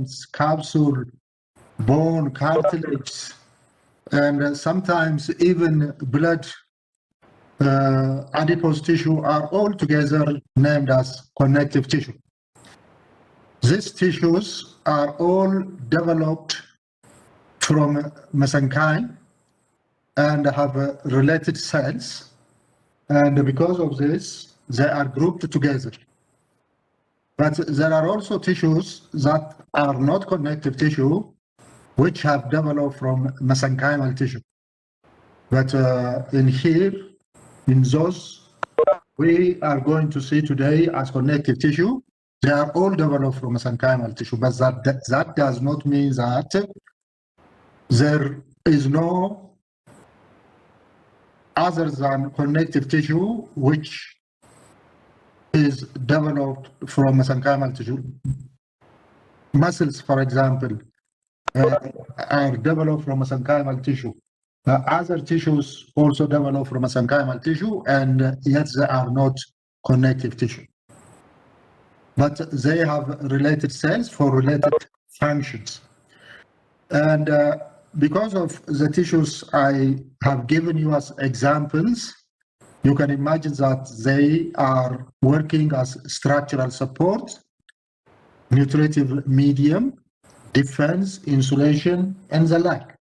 filaments, capsule, bone, cartilage, and sometimes even blood, adipose tissue are all together named as connective tissue. These tissues are all developed from mesenchyme and have related cells, and because of this, they are grouped together. But there are also tissues that are not connective tissue, which have developed from mesenchymal tissue. But in here, in those we are going to see today as connective tissue, they are all developed from mesenchymal tissue, but that does not mean that there is no other than connective tissue which is developed from mesenchymal tissue. Muscles, for example, are developed from mesenchymal tissue. Other tissues also develop from mesenchymal tissue, and yet they are not connective tissue. But they have related cells for related functions. And because of the tissues I have given you as examples, you can imagine that they are working as structural support, nutritive medium, defense, insulation, and the like.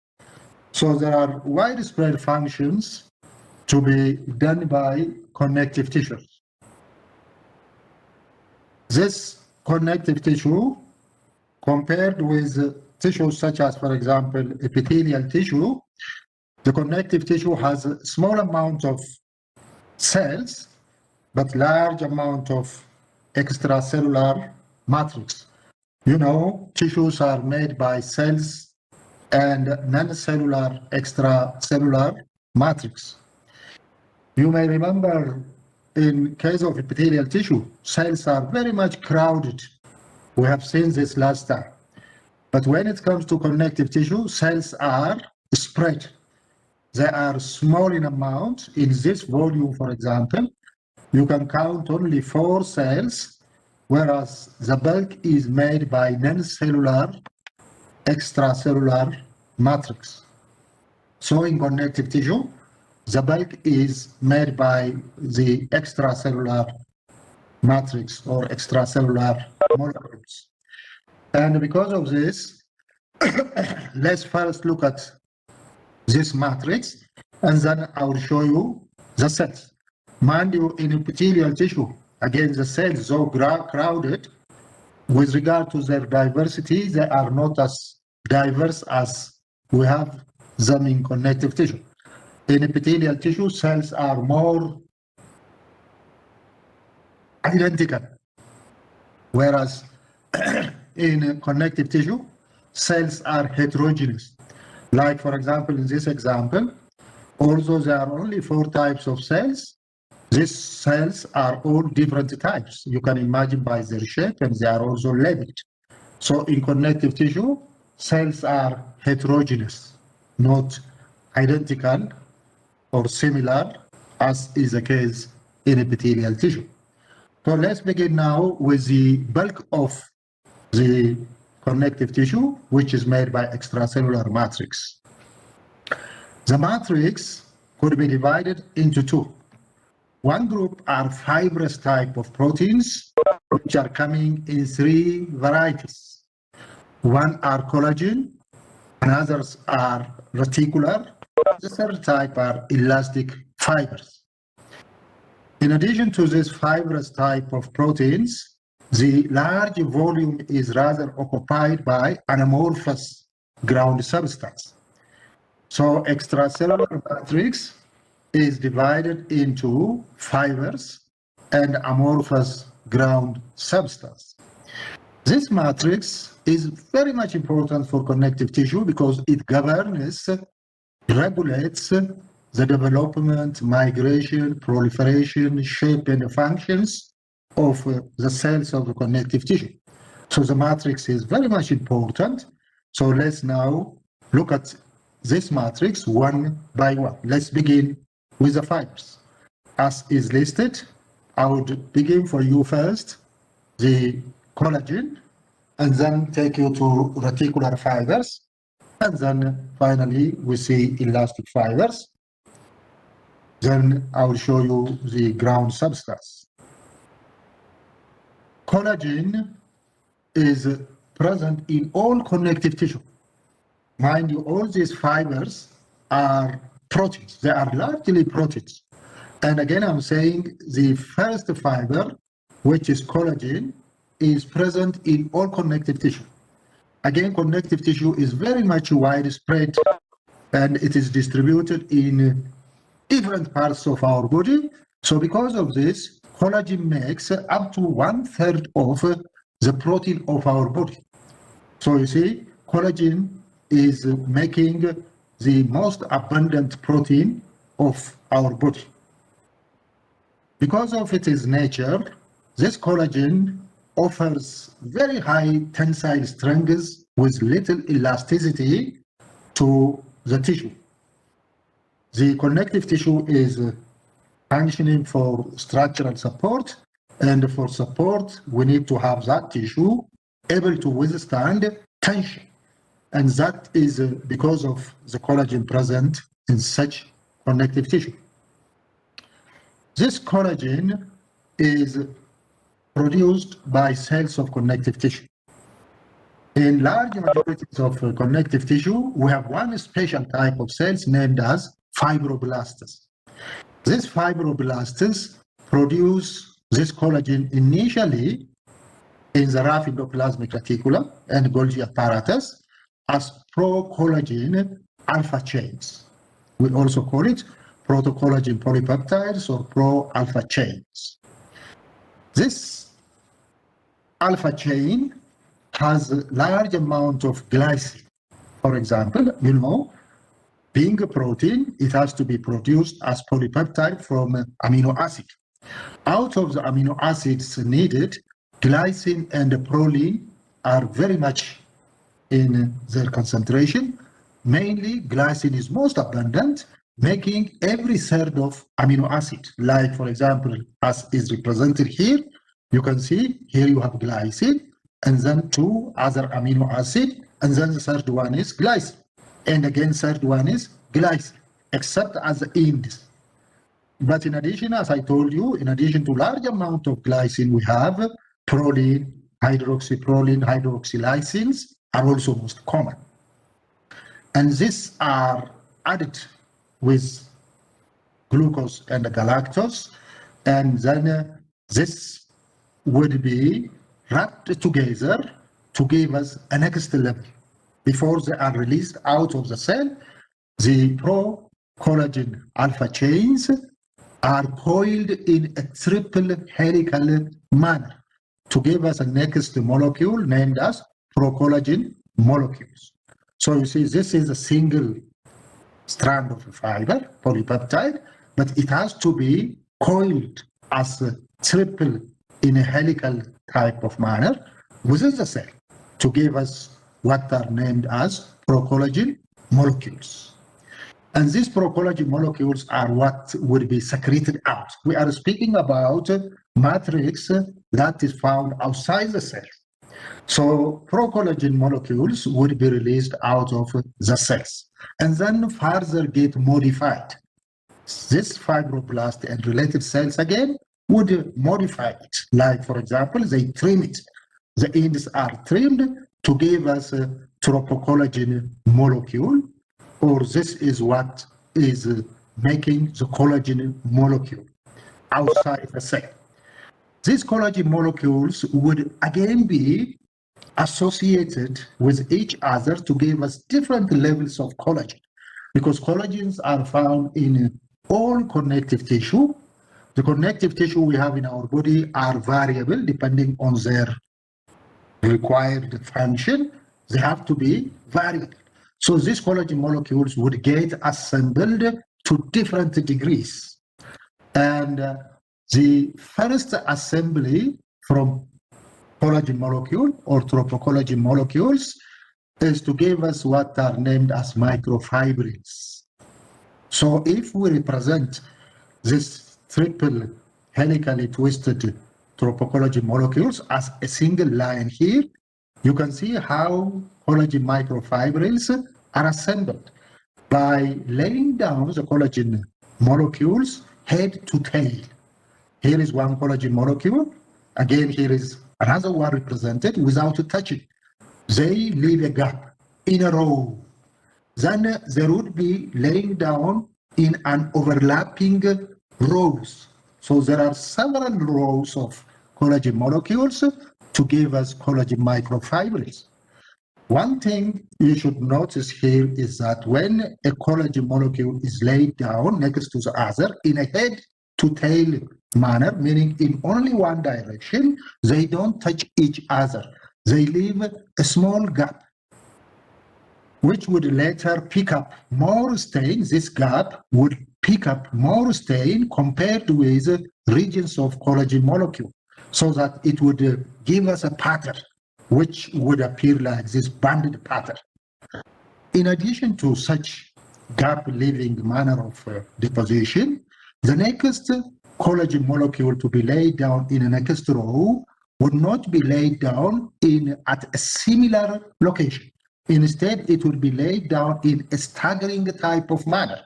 So there are widespread functions to be done by connective tissues. This connective tissue, compared with tissues such as, for example, epithelial tissue, the connective tissue has a small amount of cells, but large amount of extracellular matrix. You know, tissues are made by cells and non-cellular extracellular matrix. You may remember in case of epithelial tissue, cells are very much crowded. We have seen this last time. But when it comes to connective tissue, cells are spread. They are small in amount. In this volume, for example, you can count only 4 cells, whereas the bulk is made by non-cellular extracellular matrix. So in connective tissue, the bulk is made by the extracellular matrix or extracellular molecules. And because of this, let's first look at this matrix, and then I will show you the cells. Mind you, in epithelial tissue, again, the cells, though crowded, with regard to their diversity, they are not as diverse as we have them in connective tissue. In epithelial tissue, cells are more identical, whereas in connective tissue, cells are heterogeneous. Like, for example, in this example, although there are only 4 types of cells, these cells are all different types. You can imagine by their shape, and they are also labeled. So in connective tissue, cells are heterogeneous, not identical or similar, as is the case in epithelial tissue. So let's begin now with the bulk of the connective tissue, which is made by extracellular matrix. The matrix could be divided into 2. One group are fibrous type of proteins, which are coming in 3 varieties. One are collagen, and others are reticular. The third type are elastic fibers. In addition to this fibrous type of proteins, the large volume is rather occupied by an amorphous ground substance. So extracellular matrix is divided into fibers and amorphous ground substance. This matrix is very much important for connective tissue because it governs, regulates the development, migration, proliferation, shape, and functions of the cells of the connective tissue. So the matrix is very much important. So let's now look at this matrix one by one. Let's begin with the fibers. As is listed, I would begin for you first the collagen, and then take you to reticular fibers, and then finally we see elastic fibers. Then I will show you the ground substance. Collagen is present in all connective tissue. Mind you, all these fibers are proteins. They are largely proteins. And again, I'm saying the first fiber, which is collagen, is present in all connective tissue. Again, connective tissue is very much widespread, and it is distributed in different parts of our body. So because of this, collagen makes up to 1/3 of the protein of our body. So you see, collagen is making the most abundant protein of our body. Because of its nature, this collagen offers very high tensile strength with little elasticity to the tissue. The connective tissue is functioning for structural support, and for support, we need to have that tissue able to withstand tension. And that is because of the collagen present in such connective tissue. This collagen is produced by cells of connective tissue. In large majorities of connective tissue, we have one special type of cells named as fibroblasts. These fibroblasts produce this collagen initially in the rough endoplasmic reticulum and Golgi apparatus as pro-collagen alpha chains. We also call it protocollagen polypeptides or pro-alpha chains. This alpha chain has a large amount of glycine. For example, you know, being a protein, it has to be produced as polypeptide from amino acid. Out of the amino acids needed, glycine and proline are very much in their concentration. Mainly, glycine is most abundant, making every third of amino acid. Like, for example, as is represented here, you can see here you have glycine, and then two other amino acid, and then the third one is glycine. And again, third one is glycine, except as the ends. But in addition, as I told you, in addition to large amount of glycine, we have proline, hydroxyproline, hydroxylysines are also most common. And these are added with glucose and galactose, and then this would be wrapped together to give us a next level. Before they are released out of the cell, the pro-collagen alpha chains are coiled in a triple helical manner to give us a next molecule named as pro-collagen molecules. So you see, this is a single strand of a fiber, polypeptide, but it has to be coiled as a triple in a helical type of manner within the cell to give us what are named as pro-collagen molecules. And these pro-collagen molecules are what would be secreted out. We are speaking about matrix that is found outside the cell. So pro-collagen molecules would be released out of the cells and then further get modified. This fibroblast and related cells again would modify it. Like, for example, they trim it. The ends are trimmed to give us a tropocollagen molecule, or this is what is making the collagen molecule outside the cell. These collagen molecules would again be associated with each other to give us different levels of collagen, because collagens are found in all connective tissue. The connective tissue we have in our body are variable depending on their required function. They have to be variable. So these collagen molecules would get assembled to different degrees. And the first assembly from collagen molecule or tropocollagen molecules is to give us what are named as microfibrils. So if we represent this triple helically twisted tropocollagen molecules as a single line here, You can see how collagen microfibrils are assembled by laying down the collagen molecules head to tail. Here is one collagen molecule. Again, here is another one represented without touching. They leave a gap in a row. Then there would be laying down in an overlapping rows. So there are several rows of collagen molecules to give us collagen microfibrils. One thing you should notice here is that when a collagen molecule is laid down next to the other in a head to tail manner, meaning in only one direction, they don't touch each other. They leave a small gap, which would later pick up more stain. This gap would pick up more stain compared with regions of collagen molecule, so that it would give us a pattern which would appear like this banded pattern. In addition to such gap-leaving manner of deposition, the next collagen molecule to be laid down in the next row would not be laid down at a similar location. Instead, it would be laid down in a staggering type of manner.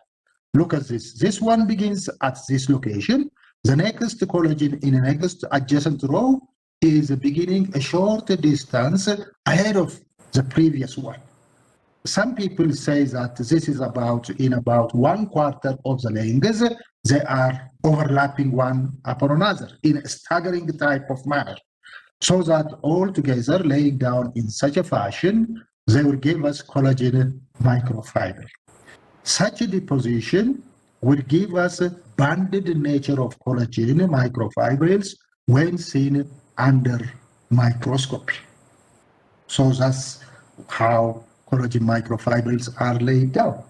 Look at this. This one begins at this location. The next collagen in the next adjacent row is beginning a short distance ahead of the previous one. Some people say that this is about 1/4 of the length. They are overlapping one upon another in a staggering type of manner, so that all together laying down in such a fashion, they will give us collagen microfiber. Such a deposition will give us a banded nature of collagen microfibrils when seen under microscopy. So that's how collagen microfibrils are laid down.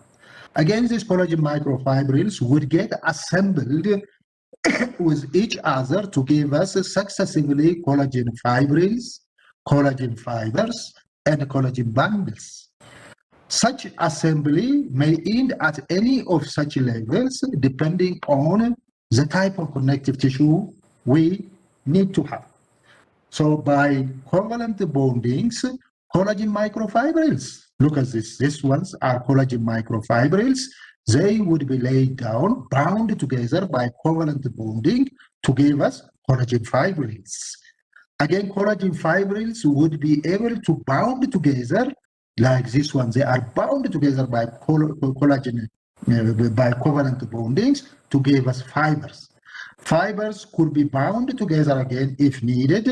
Again, these collagen microfibrils would get assembled with each other to give us successively collagen fibrils, collagen fibers, and collagen bundles. Such assembly may end at any of such levels depending on the type of connective tissue we need to have. So by covalent bondings, collagen microfibrils, look at this, these ones are collagen microfibrils. They would be laid down, bound together by covalent bonding to give us collagen fibrils. Again, collagen fibrils would be able to bound together like this one. They are bound together by collagen, by covalent bondings to give us fibers. Fibers could be bound together again if needed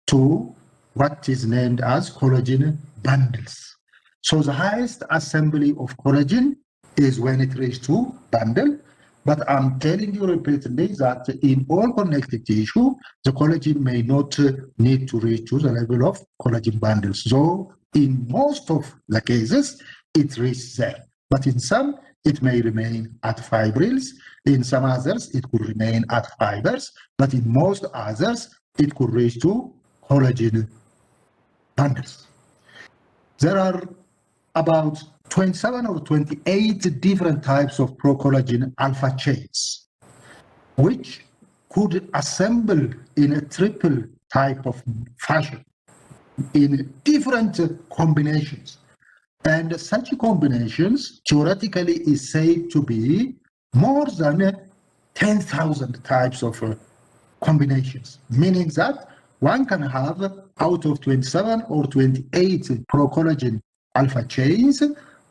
to what is named as collagen bundles. So the highest assembly of collagen is when it reaches to bundle. But I'm telling you repeatedly that in all connective tissue, the collagen may not need to reach to the level of collagen bundles. So in most of the cases, it reaches there. But in some, it may remain at fibrils. In some others, it could remain at fibers. But in most others, it could reach to collagen bundles. There are about 27 or 28 different types of procollagen alpha chains, which could assemble in a triple type of fashion in different combinations. And such combinations theoretically is said to be more than 10,000 types of combinations, meaning that one can have out of 27 or 28 procollagen alpha chains,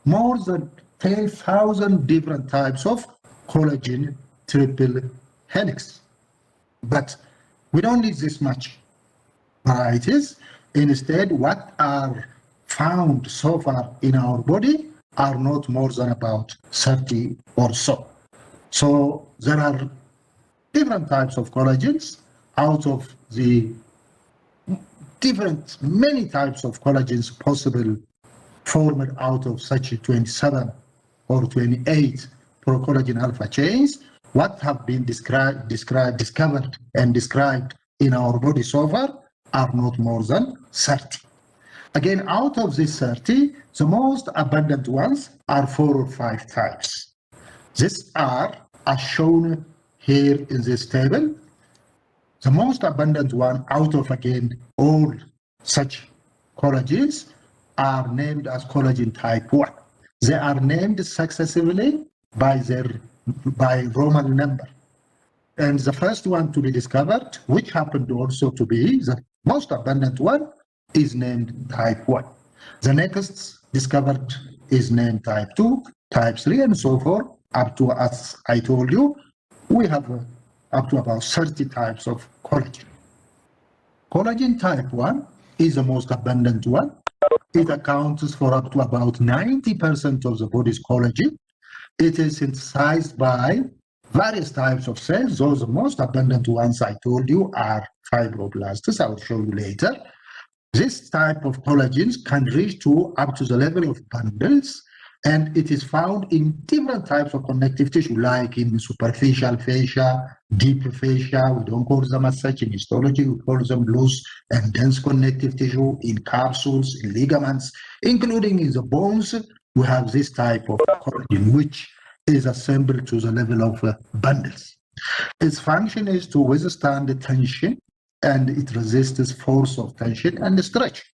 more than 10,000 different types of collagen triple helix. But we don't need this much varieties. Instead, what are found so far in our body are not more than about 30 or so. So there are different types of collagens out of the many types of collagens possible formed out of such 27 or 28 procollagen alpha chains. What have been discovered and described in our body so far are not more than 30. Again, out of these 30, the most abundant ones are 4 or 5 types. These are as shown here in this table. The most abundant one out of, again, all such collagens are named as collagen type 1. They are named successively by Roman number. And the first one to be discovered, which happened also to be the most abundant one, is named type 1. The next discovered is named type 2, type 3, and so forth, up to, as I told you, we have up to about 30 types of collagen. Collagen type 1 is the most abundant one. It accounts for up to about 90% of the body's collagen. It is synthesized by various types of cells. Those most abundant ones I told you are fibroblasts. I'll show you later. This type of collagens can reach to up to the level of bundles, and it is found in different types of connective tissue, like in superficial fascia, deep fascia. We don't call them as such in histology. We call them loose and dense connective tissue, in capsules, in ligaments, including in the bones. We have this type of collagen, which is assembled to the level of bundles. Its function is to withstand the tension, and it resists force of tension and stretch.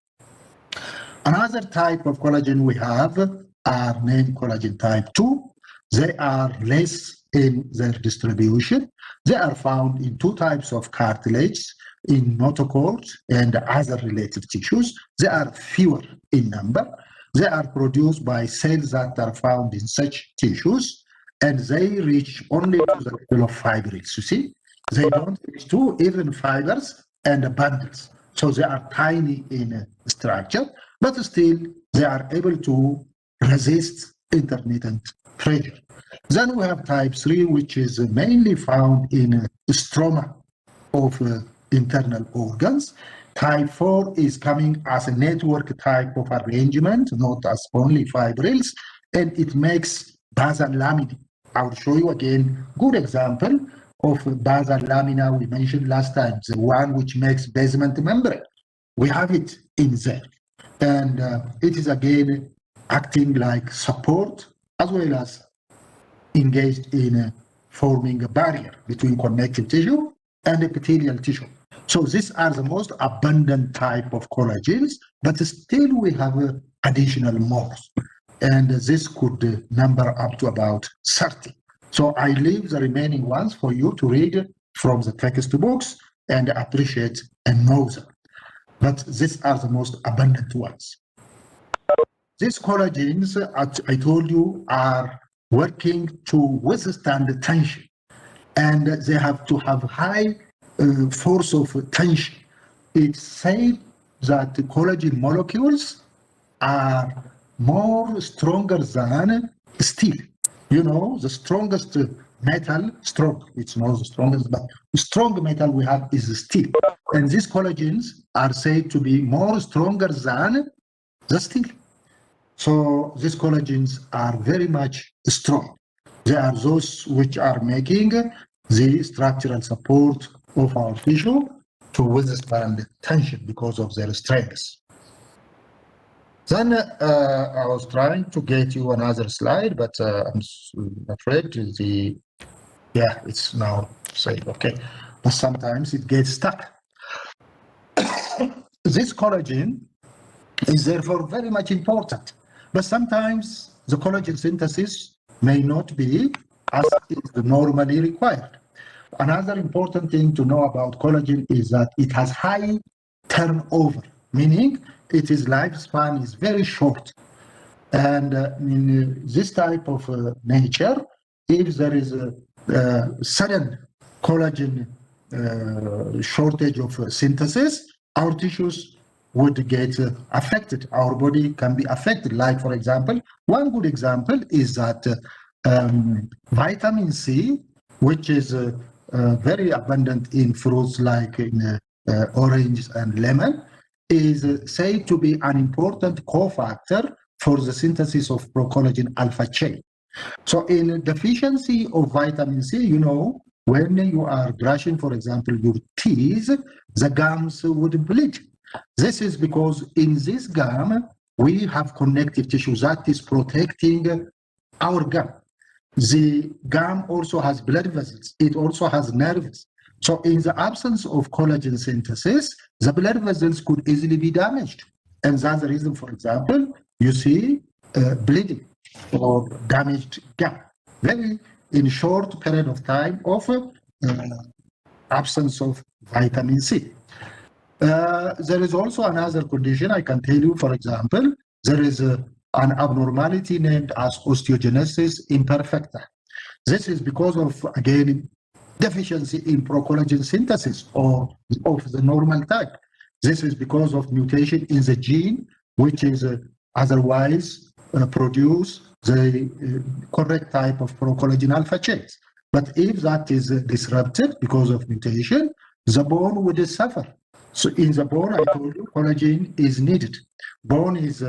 Another type of collagen we have are named collagen type 2. They are less in their distribution. They are found in two types of cartilage, in notochords and other related tissues. They are fewer in number. They are produced by cells that are found in such tissues, and they reach only to the level of fibrils. You see, they don't reach to even fibers and bundles. So they are tiny in structure, but still they are able to resist intermittent pressure. Then we have type 3, which is mainly found in stroma of internal organs. Type 4 is coming as a network type of arrangement, not as only fibrils, and it makes basal laminae. I'll show you again good example of basal lamina we mentioned last time, the one which makes basement membrane. We have it in there, and it is again acting like support as well as engaged in forming a barrier between connective tissue and epithelial tissue. So these are the most abundant type of collagens, but still we have additional more, and this could number up to about 30. So I leave the remaining ones for you to read from the textbooks and appreciate and know them. But these are the most abundant ones. These collagens, as I told you, are working to withstand the tension, and they have to have high force of tension. It's said that the collagen molecules are more stronger than steel. You know, the strongest metal, strong, it's not the strongest, but the strong metal we have is steel. And these collagens are said to be more stronger than the steel. So these collagens are very much strong. They are those which are making the structural support of our tissue to withstand tension because of their strength. Then I was trying to get you another slide, but I'm afraid it's now saved. Okay, but sometimes it gets stuck. This collagen is therefore very much important, but sometimes the collagen synthesis may not be as is normally required. Another important thing to know about collagen is that it has high turnover, meaning its lifespan is very short. And in this type of nature, if there is a sudden collagen shortage of synthesis, our tissues would get affected. Our body can be affected. Like, for example, one good example is that vitamin C, which is very abundant in fruits like in orange and lemon, is said to be an important cofactor for the synthesis of procollagen alpha chain. So in deficiency of vitamin C, you know, when you are brushing, for example, your teeth, the gums would bleed. This is because in this gum, we have connective tissue that is protecting our gum. The gum also has blood vessels. It also has nerves. So in the absence of collagen synthesis, the blood vessels could easily be damaged. And that's the reason, for example, you see bleeding or damaged gap. Very in short period of time of absence of vitamin C. There is also another condition I can tell you, for example, there is an abnormality named as osteogenesis imperfecta. This is because of, again, deficiency in procollagen synthesis or of the normal type. This is because of mutation in the gene, which is otherwise produce the correct type of procollagen alpha chains. But if that is disrupted because of mutation, the bone would suffer. So in the bone, I told you, collagen is needed. Bone is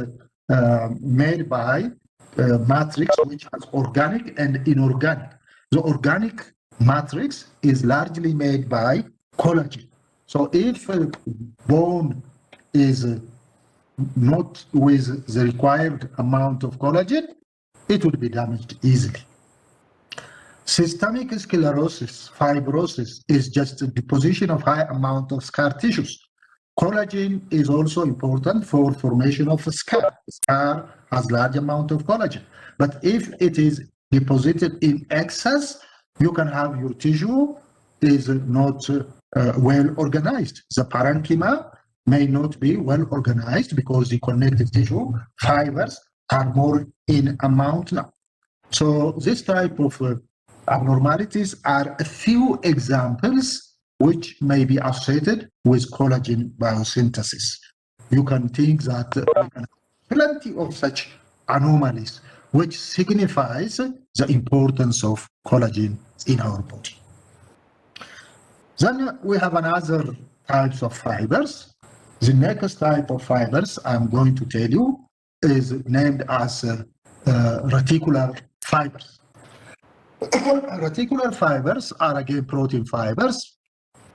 made by matrix which has organic and inorganic. The organic matrix is largely made by collagen. So if bone is not with the required amount of collagen, it will be damaged easily. Systemic sclerosis, fibrosis, is just a deposition of high amount of scar tissues. Collagen is also important for formation of a scar. Scar has large amount of collagen. But if it is deposited in excess, you can have your tissue is not well organized. The parenchyma may not be well organized because the connective tissue fibers are more in amount now. So this type of abnormalities are a few examples which may be associated with collagen biosynthesis. You can think that we can have plenty of such anomalies, which signifies the importance of collagen in our body. Then we have another types of fibers. The next type of fibers I'm going to tell you is named as reticular fibers. Reticular fibers are again protein fibers.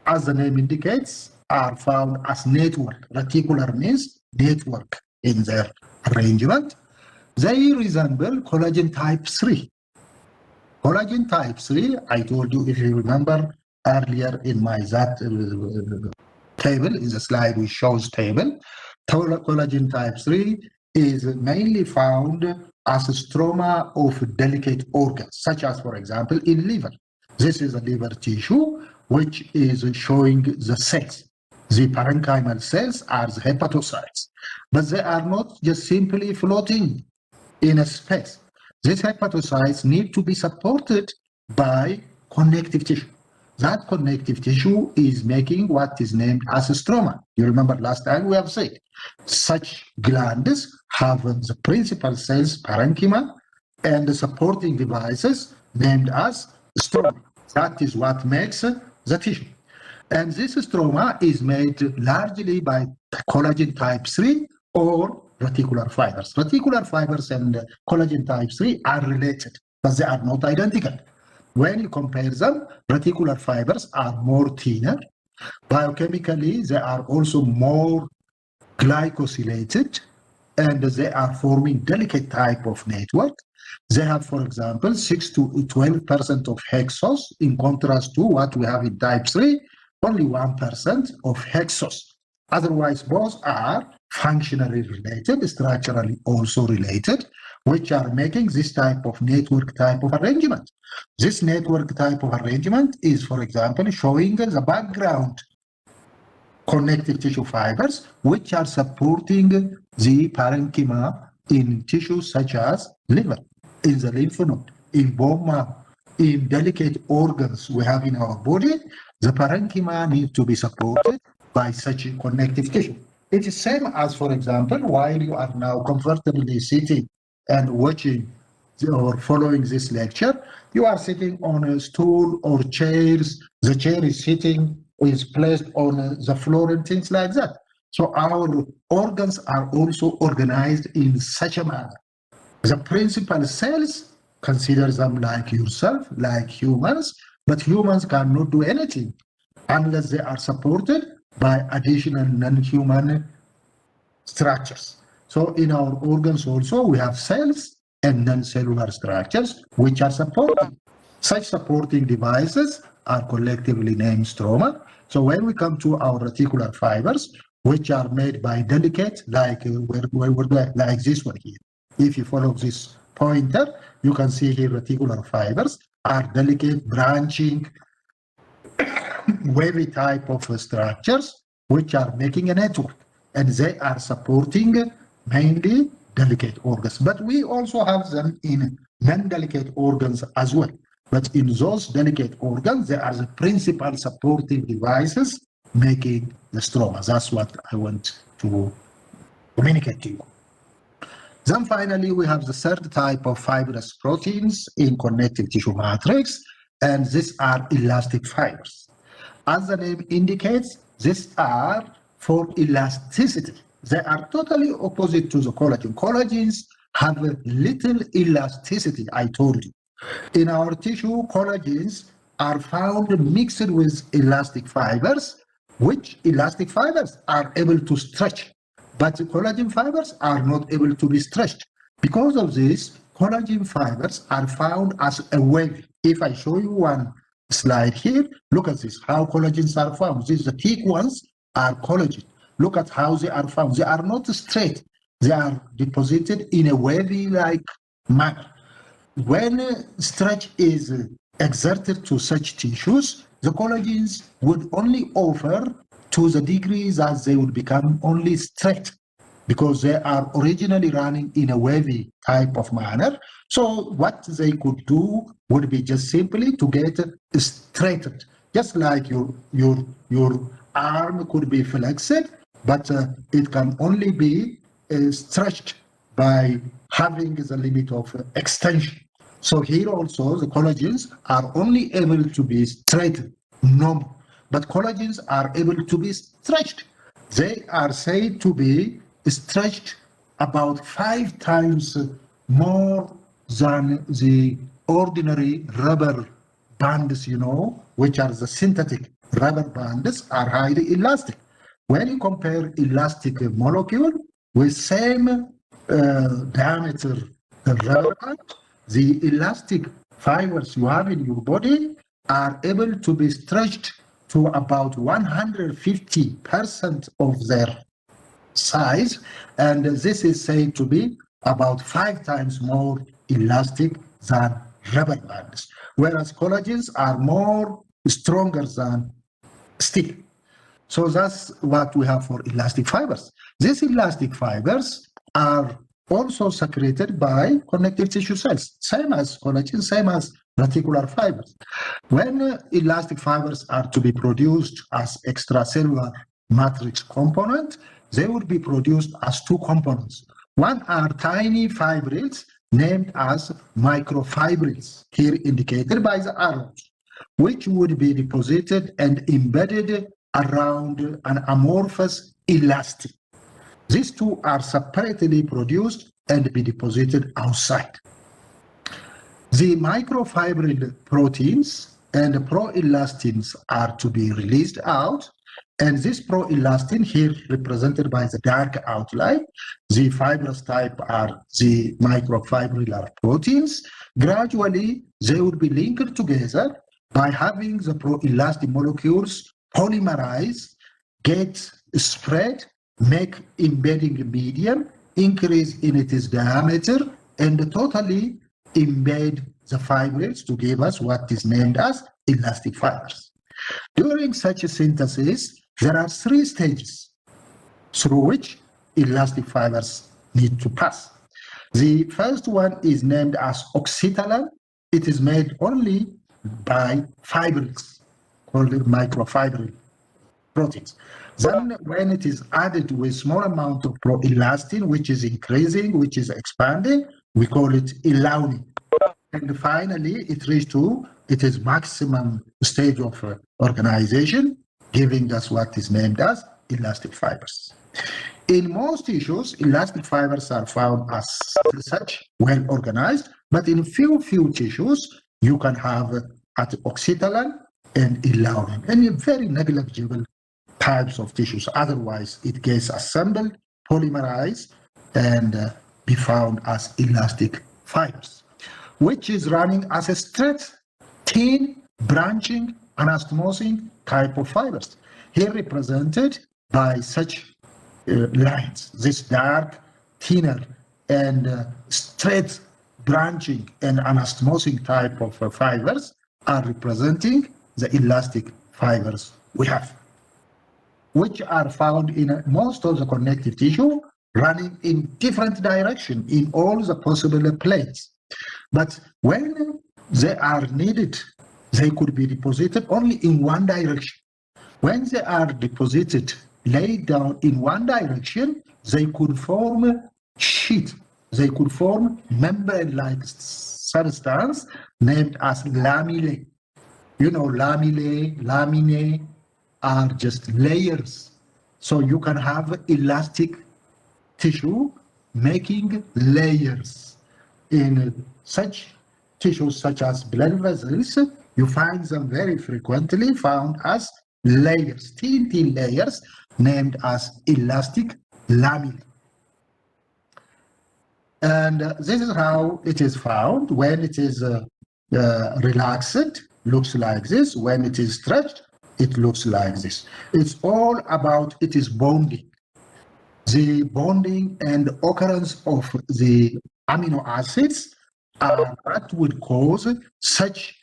As the name indicates, are found as network. Reticular means network in their arrangement. They resemble collagen type 3. Collagen type 3, I told you, if you remember earlier in my table, in the slide which shows table, collagen type 3 is mainly found as a stroma of delicate organs, such as, for example, in liver. This is a liver tissue which is showing the cells. The parenchymal cells are the hepatocytes, but they are not just simply floating in a space. These hepatocytes need to be supported by connective tissue. That connective tissue is making what is named as a stroma. You remember last time we have said such glands have the principal cells, parenchyma, and the supporting devices named as stroma. That is what makes the tissue. And this stroma is made largely by collagen type 3 or reticular fibers. Reticular fibers and collagen type 3 are related, but they are not identical. When you compare them, reticular fibers are more thinner. Biochemically, they are also more glycosylated, and they are forming delicate type of network. They have, for example, 6 to 12% of hexose, in contrast to what we have in type 3, only 1% of hexose. Otherwise, both are functionally related, structurally also related, which are making this type of network type of arrangement. This network type of arrangement is, for example, showing the background connective tissue fibers, which are supporting the parenchyma in tissues such as liver, in the lymph node, in bone marrow, in delicate organs we have in our body. The parenchyma needs to be supported by such a connective tissue. It is same as, for example, while you are now comfortably sitting and watching or following this lecture, you are sitting on a stool or chairs. The chair is placed on the floor and things like that. So our organs are also organized in such a manner. The principal cells, consider them like yourself, like humans, but humans cannot do anything unless they are supported by additional non-human structures. So in our organs also, we have cells and non-cellular structures which are supporting. Such supporting devices are collectively named stroma. So when we come to our reticular fibers, which are made by delicate, like like this one here. If you follow this pointer, you can see here reticular fibers are delicate, branching, wavy type of structures, which are making a network, and they are supporting mainly delicate organs. But we also have them in non-delicate organs as well. But in those delicate organs, they are the principal supporting devices making the stroma. That's what I want to communicate to you. Then finally, we have the third type of fibrous proteins in connective tissue matrix, and these are elastic fibers. As the name indicates, these are for elasticity. They are totally opposite to the collagen. Collagens have a little elasticity, I told you. In our tissue, collagens are found mixed with elastic fibers, which elastic fibers are able to stretch, but the collagen fibers are not able to be stretched. Because of this, collagen fibers are found as a wave. If I show you one slide here, look at this, how collagens are found. These the thick ones are collagen. Look at how they are found. They are not straight. They are deposited in a wavy-like manner. When stretch is exerted to such tissues, the collagens would only offer to the degree that they would become only straight, because they are originally running in a wavy type of manner. So what they could do would be just simply to get straightened, just like your arm could be flexed, but it can only be stretched by having the limit of extension. So here also the collagens are only able to be straightened, normal, but collagens are able to be stretched. They are said to be stretched about 5 times more than the ordinary rubber bands, which are the synthetic rubber bands, are highly elastic. When you compare elastic molecule with same diameter rubber band, the elastic fibers you have in your body are able to be stretched to about 150% of their size, and this is said to be about 5 times more elastic than rubber bands, whereas collagens are more stronger than steel. So that's what we have for elastic fibers. These elastic fibers are also secreted by connective tissue cells, same as collagen, same as reticular fibers. When elastic fibers are to be produced as extracellular matrix component, they would be produced as 2 components. One are tiny fibrils named as microfibrils, here indicated by the arrows, which would be deposited and embedded around an amorphous elastin. These 2 are separately produced and be deposited outside. The microfibril proteins and the proelastins are to be released out, and this proelastin here represented by the dark outline, the fibrous type are the microfibrillar proteins. Gradually, they would be linked together by having the proelastin molecules polymerize, get spread, make embedding medium, increase in its diameter, and totally embed the fibrils to give us what is named as elastic fibers. During such a synthesis, there are 3 stages through which elastic fibers need to pass. The first one is named as oxytolin. It is made only by fibrils, called microfibril proteins. Then when it is added with small amount of proelastin, which is increasing, which is expanding, we call it elaunin. And finally, it reaches to its maximum stage of organization, giving us what is named as elastic fibers. In most tissues, elastic fibers are found as such, well organized, but in few tissues, you can have oxytolin and elaunin, and very negligible types of tissues. Otherwise, it gets assembled, polymerized, and be found as elastic fibers, which is running as a straight, thin, branching, anastomosing type of fibers. Here represented by such lines. This dark, thinner, and straight branching and anastomosing type of fibers are representing the elastic fibers we have, which are found in most of the connective tissue, running in different direction in all the possible planes. But when they are needed, they could be deposited only in one direction. When they are deposited, laid down in one direction, they could form sheet. They could form membrane-like substance named as lamellae. You know, lamellae, laminae are just layers. So you can have elastic tissue making layers. In such tissues such as blood vessels, you find them very frequently found as layers, thin layers named as elastic lamellae. And this is how it is found. When it is relaxed, looks like this. When it is stretched, it looks like this. It's all about it is bonding. The bonding and occurrence of the amino acids are what would cause such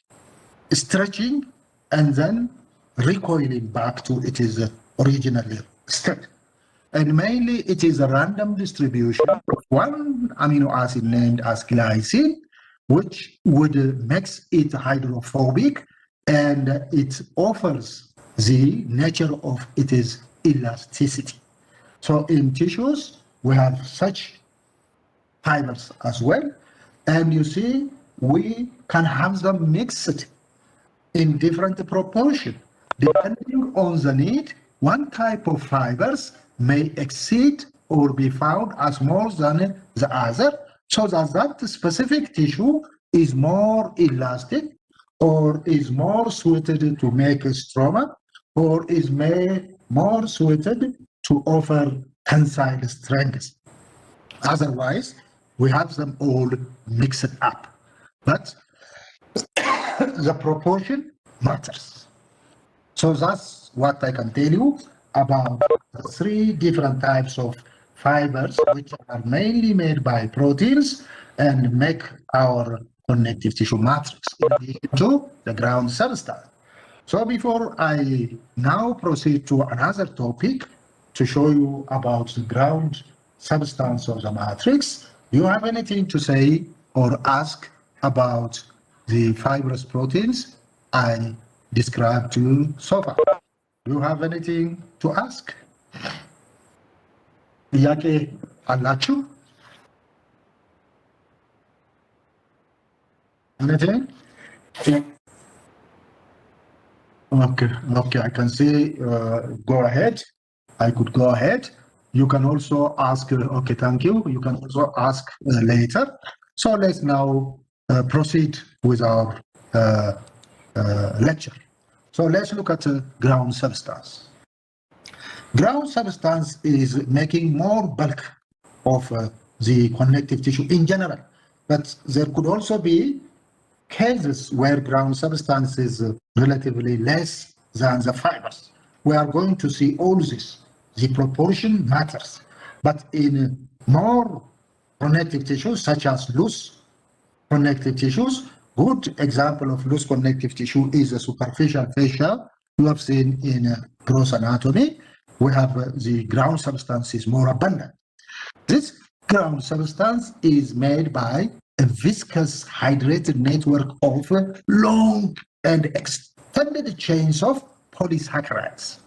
stretching and then recoiling back to its original state. And mainly it is a random distribution of one amino acid named as glycine, which would make it hydrophobic, and it offers the nature of its elasticity. So in tissues, we have such fibers as well. And you see, we can have them mixed in different proportion. Depending on the need, one type of fibers may exceed or be found as more than the other, so that that specific tissue is more elastic or is more suited to make a stroma or is more suited to offer tensile strength. Otherwise, we have them all mixed up. But the proportion matters. So that's what I can tell you about the three different types of fibers, which are mainly made by proteins and make our connective tissue matrix in addition to the ground substance. So before I now proceed to another topic to show you about the ground substance of the matrix, do you have anything to say or ask about the fibrous proteins I described to you so far? Do you have anything to ask? ጥያቄ አላችሁ? Anything? Okay, I can see, go ahead. I could go ahead. You can also ask, okay, thank you. You can also ask later. So let's now proceed with our lecture. So let's look at ground substance. Ground substance is making more bulk of the connective tissue in general, but there could also be cases where ground substance is relatively less than the fibers. We are going to see all this. The proportion matters, but in more connective tissues, such as loose connective tissues, good example of loose connective tissue is the superficial fascia. You have seen in gross anatomy, we have the ground substance is more abundant. This ground substance is made by a viscous hydrated network of long and extended chains of polysaccharides.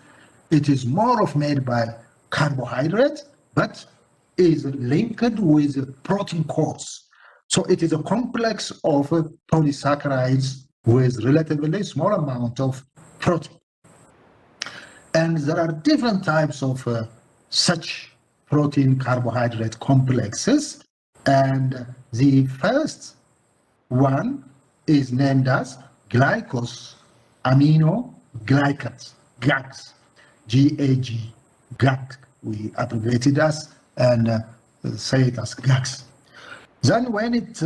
It is more of made by carbohydrate, but is linked with protein coats. So it is a complex of polysaccharides with relatively small amount of protein. And there are different types of such protein carbohydrate complexes. And the first one is named as glycosaminoglycans, GAGs, GAG, GAG. We abbreviate it as and say it as GAGs. Then when it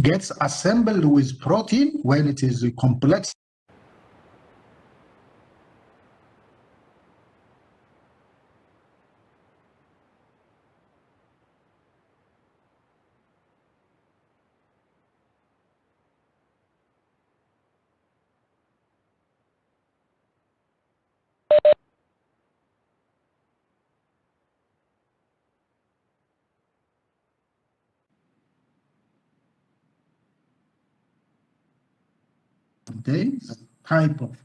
gets assembled with protein, when it is complex, contain the type of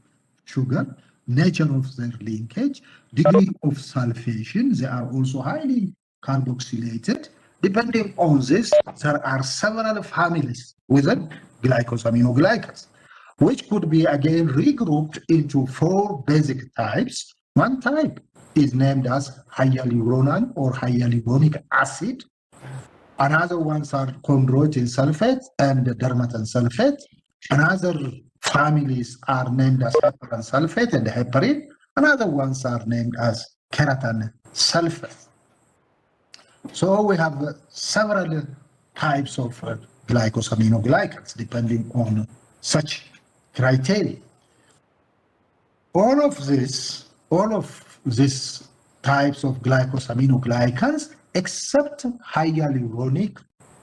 sugar, nature of their linkage, degree of sulfation. They are also highly carboxylated. Depending on this, there are several families within glycosaminoglycans, which could be again regrouped into 4 basic types. One type is named as hyaluronal or hyaluronic acid. Another ones are chondroitin sulfate and dermatan sulfate. Another families are named as heparan sulfate and heparin. Another ones are named as keratan sulfate. So we have several types of glycosaminoglycans depending on such criteria. All of these types of glycosaminoglycans, except hyaluronic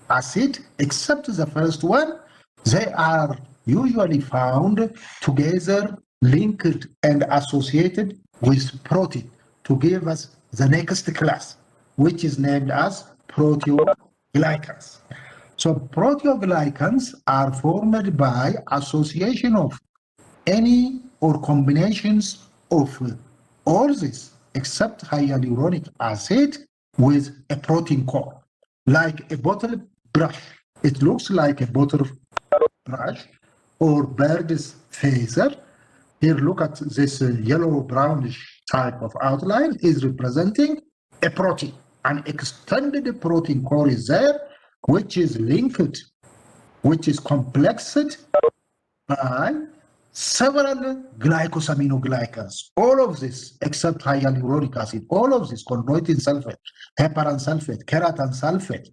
acid, except the first one, they are usually found together, linked and associated with protein to give us the next class, which is named as proteoglycans. So proteoglycans are formed by association of any or combinations of all this except hyaluronic acid with a protein core, like a bottle brush. It looks like a bottle brush or bird's feather. Here, look at this yellow brownish type of outline is representing a protein. An extended protein core is there, which is linked, which is complexed by several glycosaminoglycans. All of this, except hyaluronic acid, all of this, chondroitin sulfate, heparan sulfate, keratan sulfate,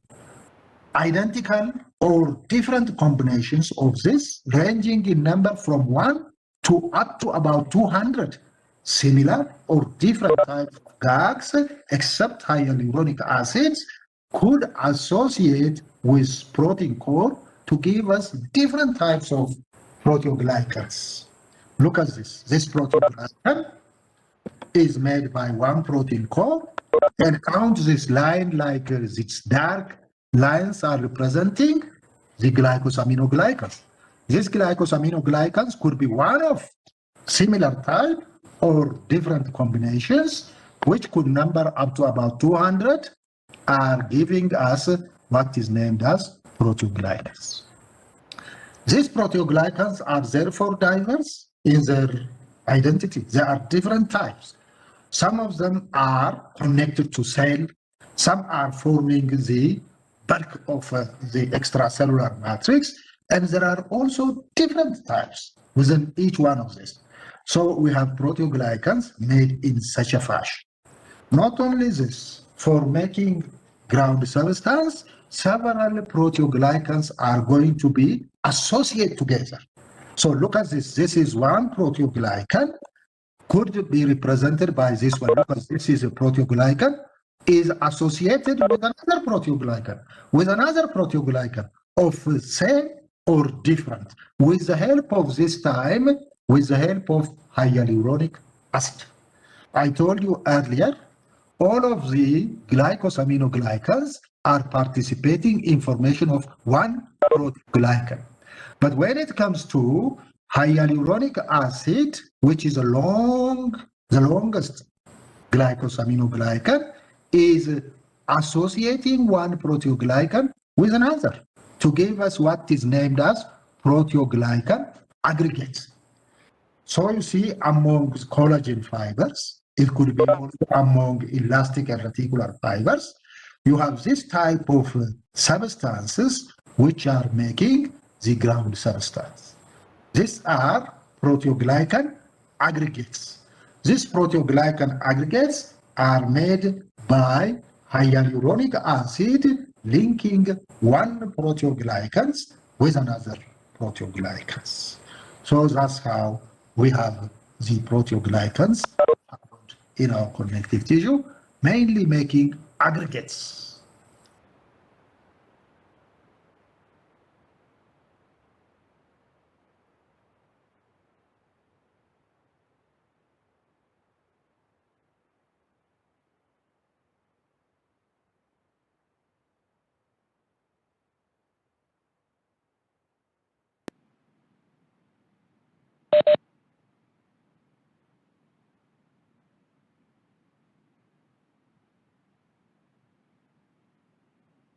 identical or different combinations of this, ranging in number from 1 to up to about 200 similar or different types of GAGs, except hyaluronic acids, could associate with protein core to give us different types of proteoglycans. Look at this. This proteoglycan is made by one protein core, and count this line like these dark lines are representing the glycosaminoglycans. These glycosaminoglycans could be one of similar type or different combinations, which could number up to about 200, are giving us what is named as proteoglycans. These proteoglycans are therefore diverse in their identity. There are different types. Some of them are connected to cell, some are forming the bulk of the extracellular matrix, and there are also different types within each one of these. So we have proteoglycans made in such a fashion. Not only this, for making ground substance, several proteoglycans are going to be associated together. So look at this. This is one proteoglycan, could be represented by this one, because this is a proteoglycan, is associated with another proteoglycan of same or different, with the help of this time, with the help of hyaluronic acid. I told you earlier, all of the glycosaminoglycans are participating in formation of one proteoglycan. But when it comes to hyaluronic acid, which is the longest glycosaminoglycan, is associating one proteoglycan with another to give us what is named as proteoglycan aggregates. So you see, among collagen fibers, it could be also among elastic and reticular fibers, you have this type of substances which are making the ground substance. These are proteoglycan aggregates. These proteoglycan aggregates are made by hyaluronic acid linking one proteoglycans with another proteoglycans. So that's how we have the proteoglycans in our connective tissue, mainly making aggregates.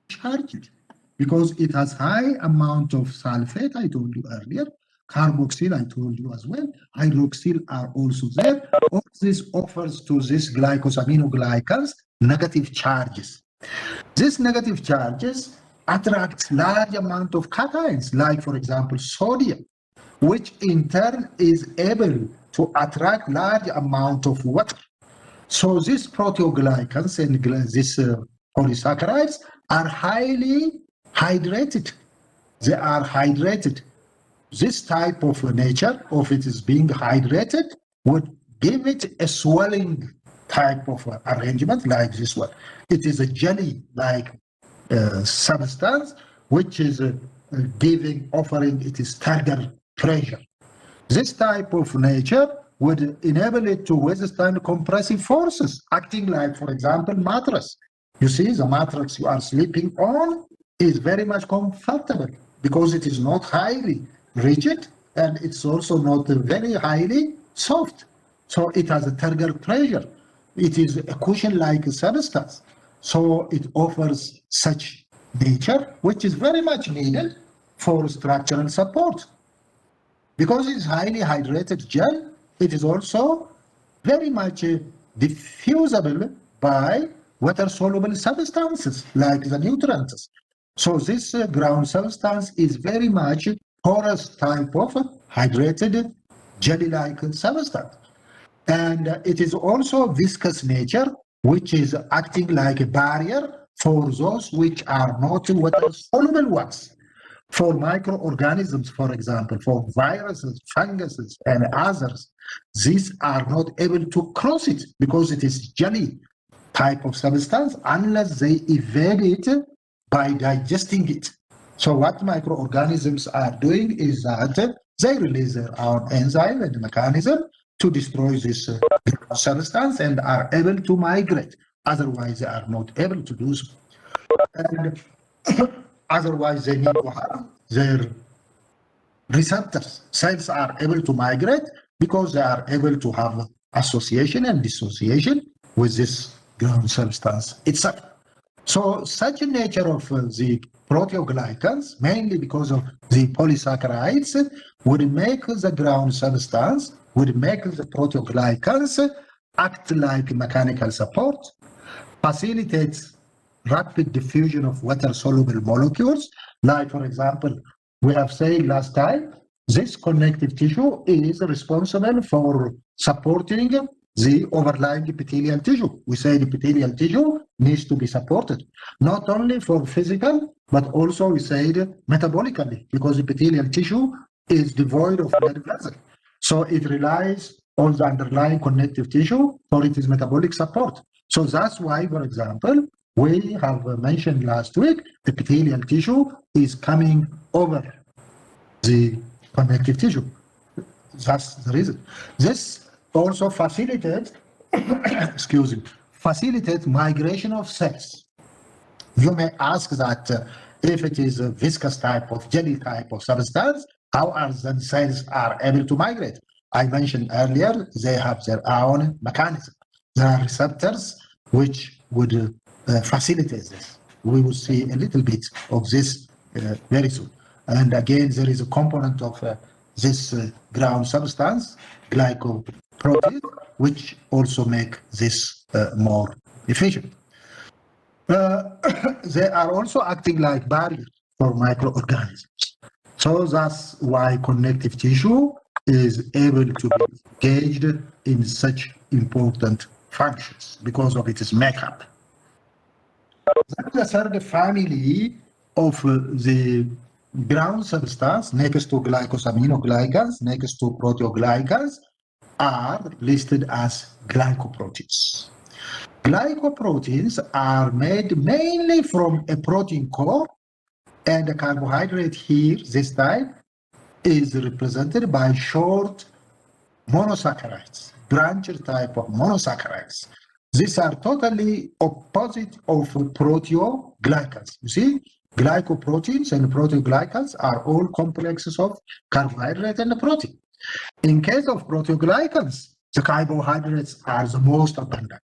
charged because it has high amount of sulfate, I told you earlier, carboxyl, I told you as well, hydroxyl are also there. All this offers to this glycosaminoglycans negative charges. These negative charges attract large amount of cations, like for example, sodium, which in turn is able to attract large amount of water. So these proteoglycans and these polysaccharides are highly hydrated. They are hydrated. This type of nature of it is being hydrated would give it a swelling type of arrangement like this one. It is a jelly-like substance which is offering it is turgor pressure. This type of nature would enable it to withstand compressive forces, acting like, for example, mattress. You see, the mattress you are sleeping on is very much comfortable because it is not highly rigid and it's also not very highly soft. So it has a turgor pressure. It is a cushion-like substance. So it offers such nature, which is very much needed for structural support. Because it's highly hydrated gel, it is also very much diffusible by water-soluble substances like the nutrients. So this ground substance is very much porous type of hydrated jelly-like substance. And it is also viscous nature, which is acting like a barrier for those which are not water-soluble ones. For microorganisms, for example, for viruses, funguses, and others, these are not able to cross it because it is jelly type of substance unless they evade it by digesting it. So what microorganisms are doing is that they release their own enzyme and mechanism to destroy this substance and are able to migrate. Otherwise, they are not able to do so. And otherwise, they need to have their receptors. Cells are able to migrate because they are able to have association and dissociation with this ground substance itself. So such a nature of the proteoglycans, mainly because of the polysaccharides, would make the ground substance, would make the proteoglycans act like mechanical support, facilitates rapid diffusion of water-soluble molecules. Like, for example, we have said last time, this connective tissue is responsible for supporting the overlying epithelial tissue. We say the epithelial tissue needs to be supported, not only for physical, but also we say metabolically, because epithelial tissue is devoid of blood vessels. So it relies on the underlying connective tissue for its metabolic support. So that's why, for example, we have mentioned last week, the epithelial tissue is coming over the connective tissue. That's the reason. This also facilitates, facilitates migration of cells. You may ask that if it is a viscous type of jelly type of substance, how are the cells are able to migrate? I mentioned earlier, they have their own mechanism. There are receptors which would facilitate this. We will see a little bit of this very soon. And again, there is a component of this ground substance, glycoproteins, which also make this more efficient. They are also acting like barriers for microorganisms. So that's why connective tissue is able to be engaged in such important functions because of its makeup. The third family of the ground substance next to glycosaminoglycans, next to proteoglycans, are listed as glycoproteins. Glycoproteins are made mainly from a protein core, and the carbohydrate here, this time, is represented by short monosaccharides, branched type of monosaccharides. These are totally opposite of proteoglycans. You see, glycoproteins and proteoglycans are all complexes of carbohydrate and protein. In case of proteoglycans, the carbohydrates are the most abundant.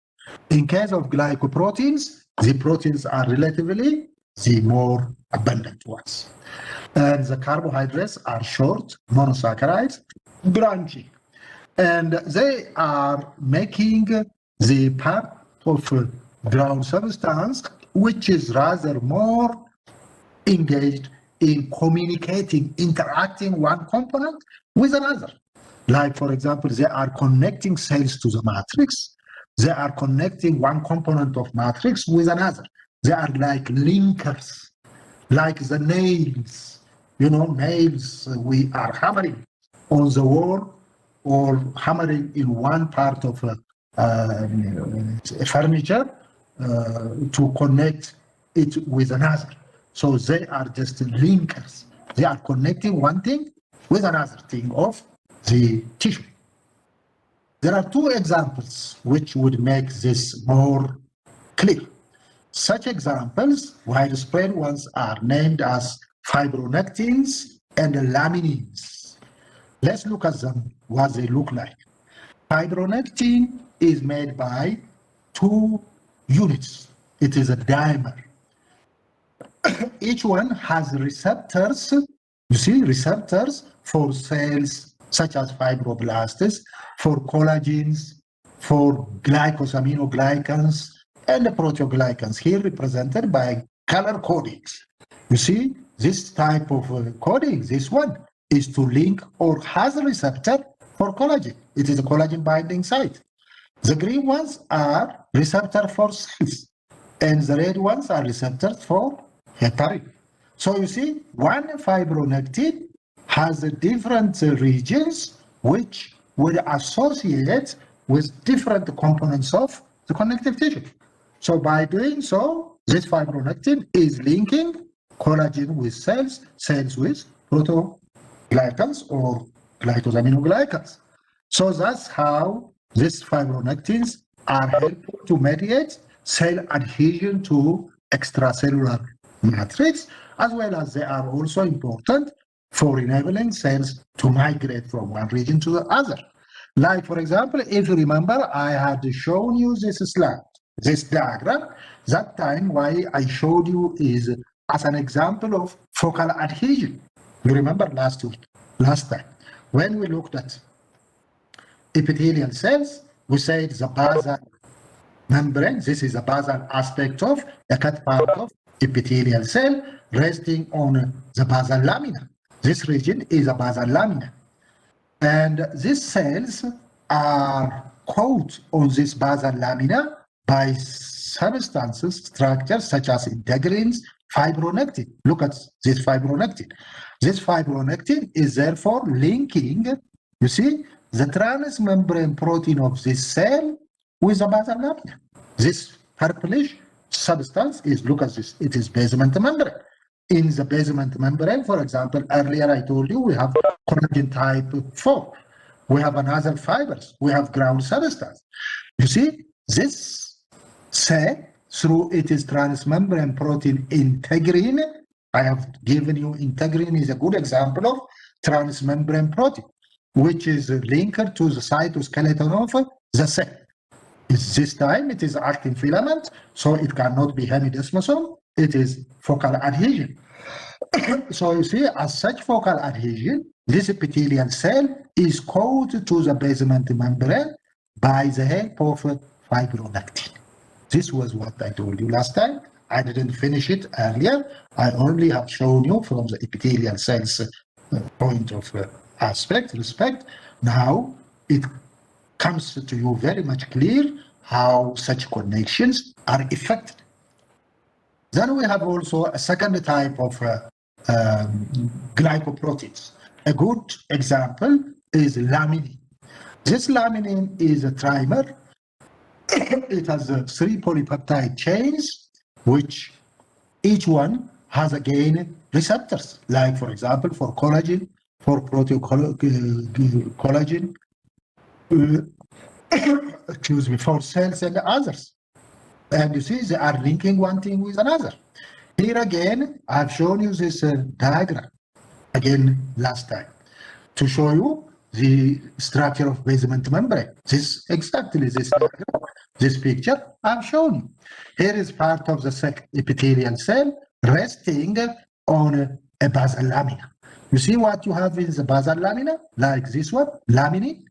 In case of glycoproteins, the proteins are relatively the more abundant ones. And the carbohydrates are short monosaccharides branching. And they are making the part of ground substance which is rather more engaged in communicating, interacting one component with another. Like, for example, they are connecting cells to the matrix. They are connecting one component of matrix with another. They are like linkers, like the nails. You know, nails we are hammering on the wall or hammering in one part of furniture to connect it with another. So they are just linkers. They are connecting one thing with another thing of the tissue. There are two examples which would make this more clear. Such examples, widespread ones, are named as fibronectins and laminins. Let's look at them, what they look like. Fibronectin is made by two units. It is a dimer. Each one has receptors, you see, receptors for cells such as fibroblasts, for collagens, for glycosaminoglycans, and the proteoglycans, here represented by color codings. You see, this type of coding, this one, is to link or has a receptor for collagen. It is a collagen binding site. The green ones are receptor for cells, and the red ones are receptors for heparin. So you see, one fibronectin has different regions which will associate with different components of the connective tissue. So by doing so, this fibronectin is linking collagen with cells, cells with proteoglycans or glycosaminoglycans. So that's how these fibronectins are helping to mediate cell adhesion to extracellular matrix, as well as they are also important for enabling cells to migrate from one region to the other. Like, for example, if you remember, I had shown you this slide, this diagram. That time, why I showed you is as an example of focal adhesion. You remember last time, when we looked at epithelial cells, we said the basal membrane, this is the basal aspect of a cut part of epithelial cell resting on the basal lamina. This region is a basal lamina. And these cells are caught on this basal lamina by substances, structures such as integrins, fibronectin. Look at this fibronectin. This fibronectin is therefore linking, you see, the transmembrane protein of this cell with the basal lamina. This purplish substance is, look at this, it is basement membrane. In the basement membrane, for example, earlier I told you we have collagen type 4. We have another fibers. We have ground substance. You see, this cell, through its transmembrane protein integrin, I have given you integrin is a good example of transmembrane protein, which is linked to the cytoskeleton of the cell. This time it is actin filament, so it cannot be hemidesmosome. It is focal adhesion. So you see, as such focal adhesion, this epithelial cell is coated to the basement membrane by the help of fibronectin. This was what I told you last time. I didn't finish it earlier. I only have shown you from the epithelial cells point of respect. Now it comes to you very much clear how such connections are effected. Then we have also a second type of glycoproteins. A good example is laminin. This laminin is a trimer. It has 3 polypeptide chains, which each one has again receptors, like for example for collagen, for proteocollagen, excuse me, for cells and others. And you see, they are linking one thing with another. Here again, I've shown you this diagram again last time to show you the structure of basement membrane. This exactly this diagram, this picture I've shown you. Here is part of the epithelial cell resting on a basal lamina. You see what you have in the basal lamina, like this one, laminin.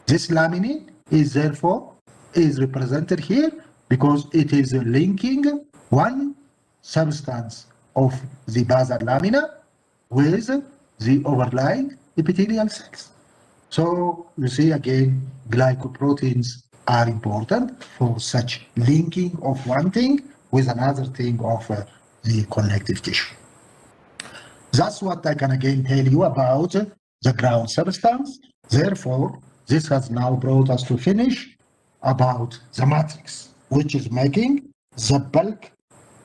This laminin is therefore represented here because it is linking one substance of the basal lamina with the overlying epithelial cells. So you see again, glycoproteins are important for such linking of one thing with another thing of the connective tissue. That's what I can again tell you about the ground substance. Therefore, this has now brought us to finish about the matrix, which is making the bulk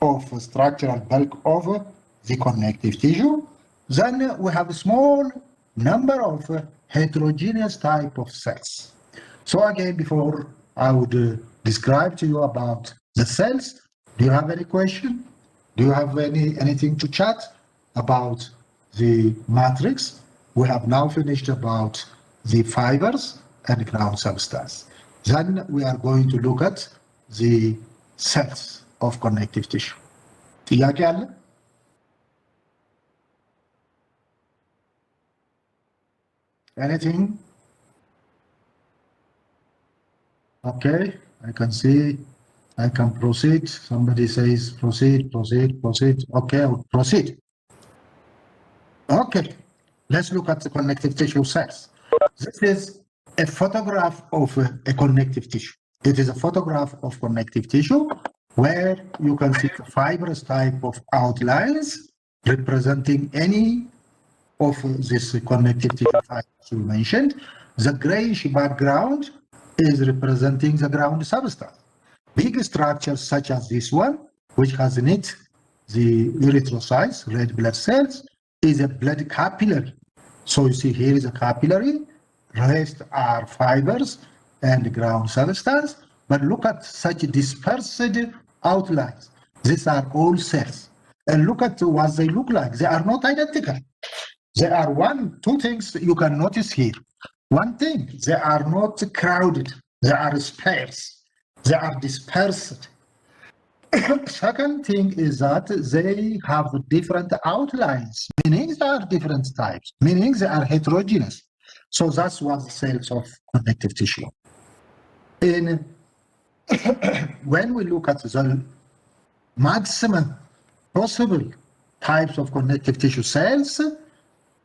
of structural bulk of the connective tissue. Then we have a small number of heterogeneous type of cells. So again, before I would describe to you about the cells, do you have any question? Do you have anything to chat about the matrix? We have now finished about the fibers and ground substance. Then we are going to look at the cells of connective tissue. ጥያቄ አለ? Anything? Okay, I can see, I can proceed. Somebody says proceed. Okay, I'll proceed. Okay, let's look at the connective tissue cells. This is a photograph of a connective tissue. It is a photograph of connective tissue where you can see the fibrous type of outlines representing any of this connective tissue fibers we mentioned. The grayish background is representing the ground substance. Big structures such as this one, which has in it the erythrocytes, red blood cells, is a blood capillary. So you see here is a capillary, rest are fibers and ground substance, but look at such dispersed outlines. These are all cells. And look at what they look like. They are not identical. There are two things you can notice here. One thing, they are not crowded. They are sparse. They are dispersed. Second thing is that they have different outlines, meaning they are different types, meaning they are heterogeneous. So that's what the cells of connective tissue. When we look at the maximum possible types of connective tissue cells,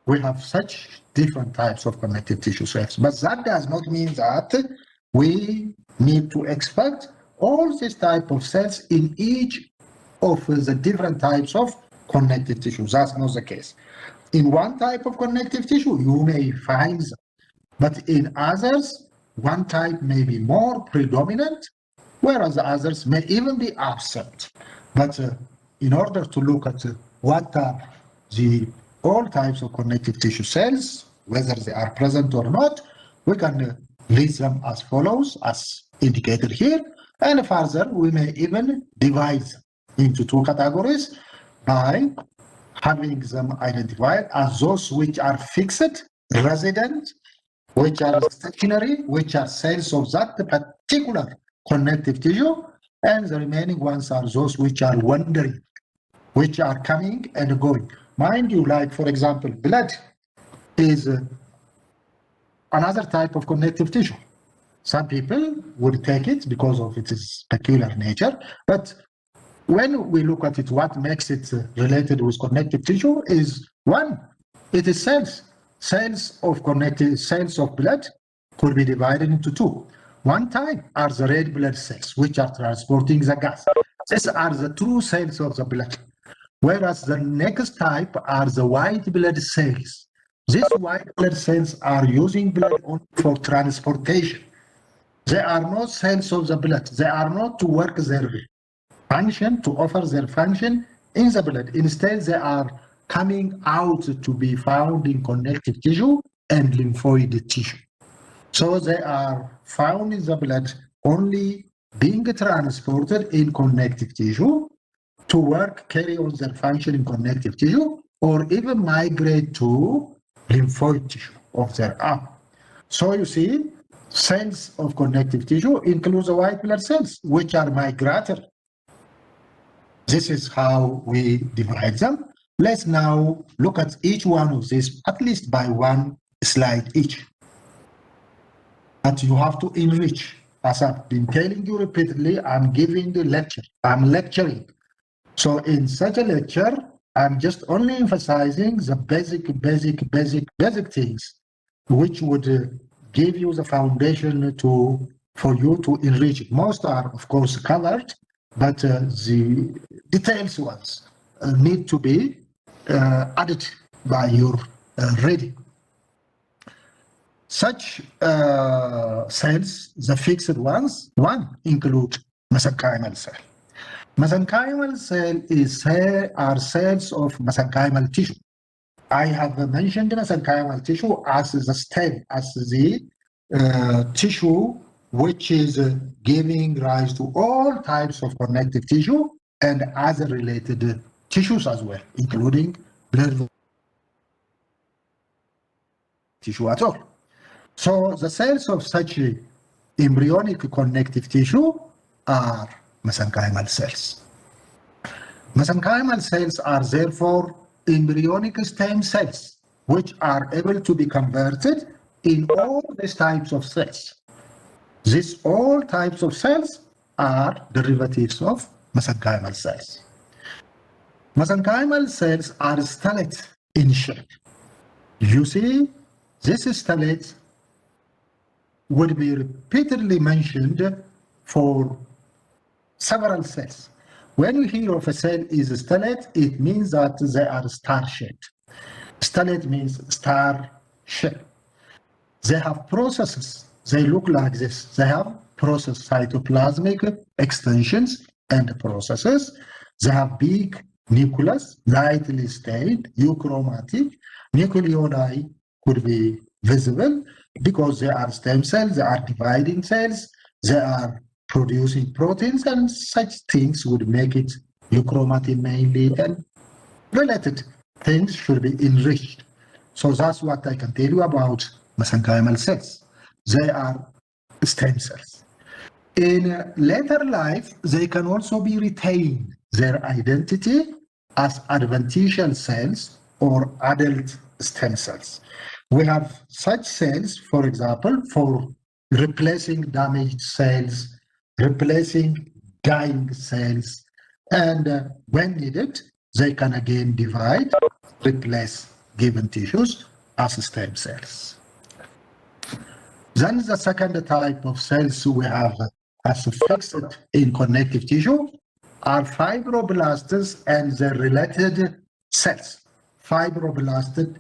we have such different types of connective tissue cells. But that does not mean that we need to expect all these type of cells in each of the different types of connective tissue. That's not the case. In one type of connective tissue, you may find them, but in others, one type may be more predominant, whereas the others may even be absent. But in order to look at what are all types of connective tissue cells, whether they are present or not, we can list them as follows, as indicated here. And further, we may even divide them into two categories by having them identified as those which are fixed, resident, which are stationary, which are cells of that particular connective tissue, and the remaining ones are those which are wandering, which are coming and going. Mind you, like for example, blood is another type of connective tissue. Some people would take it because of its peculiar nature, but when we look at it, what makes it related with connective tissue is one, it is cells. Cells of blood could be divided into two. One type are the red blood cells, which are transporting the gas. These are the true cells of the blood. Whereas the next type are the white blood cells. These white blood cells are using blood only for transportation. They are not cells of the blood. They are not to work their function, to offer their function in the blood. Instead, they are coming out to be found in connective tissue and lymphoid tissue. So they are found in the blood only being transported in connective tissue to work, carry on their function in connective tissue, or even migrate to lymphoid tissue of their arm. So you see, cells of connective tissue include the white blood cells, which are migratory. This is how we divide them. Let's now look at each one of these, at least by one slide each. But you have to enrich. As I've been telling you repeatedly, I'm giving the lecture. I'm lecturing. So in such a lecture, I'm just only emphasizing the basic things, which would give you the foundation for you to enrich it. Most are, of course, covered, but the details ones need to be added by your reading. Such cells, the fixed ones, one include mesenchymal cell. Mesenchymal cell are cells of mesenchymal tissue. I have mentioned mesenchymal tissue as the stem, as the tissue which is giving rise to all types of connective tissue and other related tissues as well, including blood tissue at all. So the cells of such embryonic connective tissue are mesenchymal cells. Mesenchymal cells are therefore embryonic stem cells, which are able to be converted in all these types of cells. These all types of cells are derivatives of mesenchymal cells. Mesenchymal cells are stellate in shape. You see, this stellate would be repeatedly mentioned for several cells. When you hear of a cell is stellate, it means that they are star-shaped. Stellate means star shape. They have processes. They look like this. They have process cytoplasmic extensions and processes. They have big nucleus, lightly stained, euchromatic. Nucleoli could be visible because they are stem cells, they are dividing cells, they are producing proteins, and such things would make it euchromatic mainly, and related things should be enriched. So that's what I can tell you about mesenchymal cells. They are stem cells. In later life, they can also be retained their identity as adventitial cells or adult stem cells. We have such cells, for example, for replacing damaged cells, replacing dying cells, and when needed, they can again divide, replace given tissues as stem cells. Then the second type of cells we have as fixed in connective tissue are fibroblasts and their related cells. Fibroblasts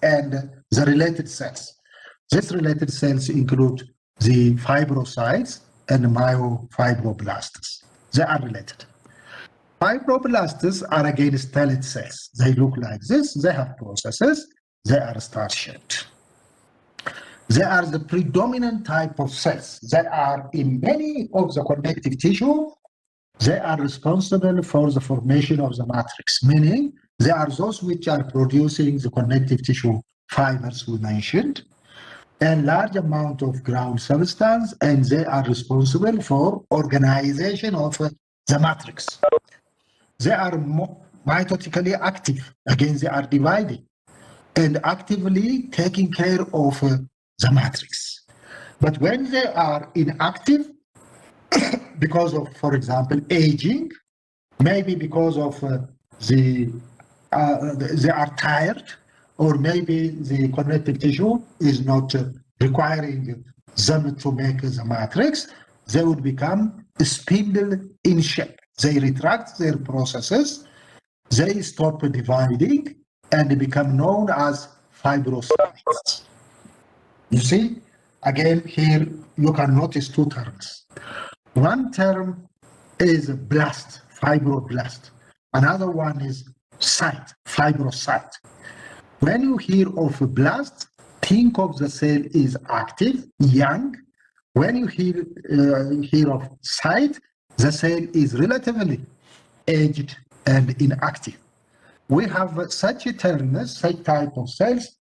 and the related cells. These related cells include the fibrocytes and myofibroblasts. They are related. Fibroblasts are again stellate cells. They look like this. They have processes. They are star-shaped. They are the predominant type of cells. They are in many of the connective tissue. They are responsible for the formation of the matrix, meaning they are those which are producing the connective tissue fibers we mentioned, and large amount of ground substance, and they are responsible for organization of the matrix. They are mitotically active. Again, they are dividing and actively taking care of the matrix. But when they are inactive, because of, for example, aging, maybe because of they are tired, or maybe the connective tissue is not requiring them to make the matrix, they would become spindle in shape. They retract their processes, they stop dividing, and become known as fibrocytes. You see, again, here you can notice two terms. One term is blast, fibroblast. Another one is cyte, fibrocyte. When you hear of a blast, think of the cell is active, young. When you hear of cyte, the cell is relatively aged and inactive. We have such a term, such type of cells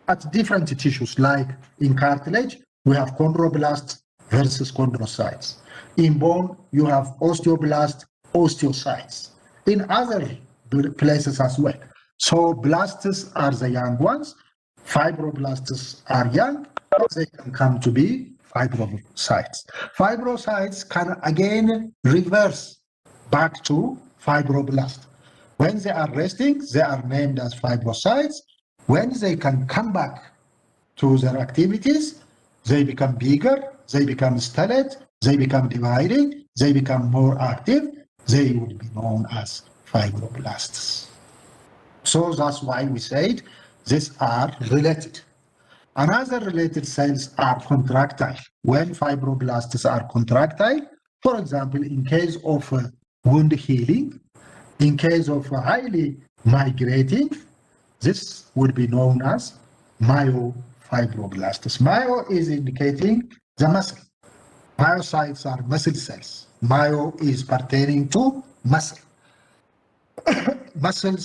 at different tissues, like in cartilage, we have chondroblasts versus chondrocytes. In bone, you have osteoblast, osteocytes. In other places as well. So blasts are the young ones, fibroblasts are young, they can come to be fibrocytes. Fibrocytes can again reverse back to fibroblast. When they are resting, they are named as fibrocytes. When they can come back to their activities, they become bigger, they become stellate, they become divided, they become more active, they would be known as fibroblasts. So that's why we said these are related. Another related cells are contractile. When fibroblasts are contractile, for example, in case of wound healing, in case of highly migrating, this would be known as myofibroblasts. Myo is indicating the muscle. Myocytes are muscle cells. Myo is pertaining to muscle. Muscle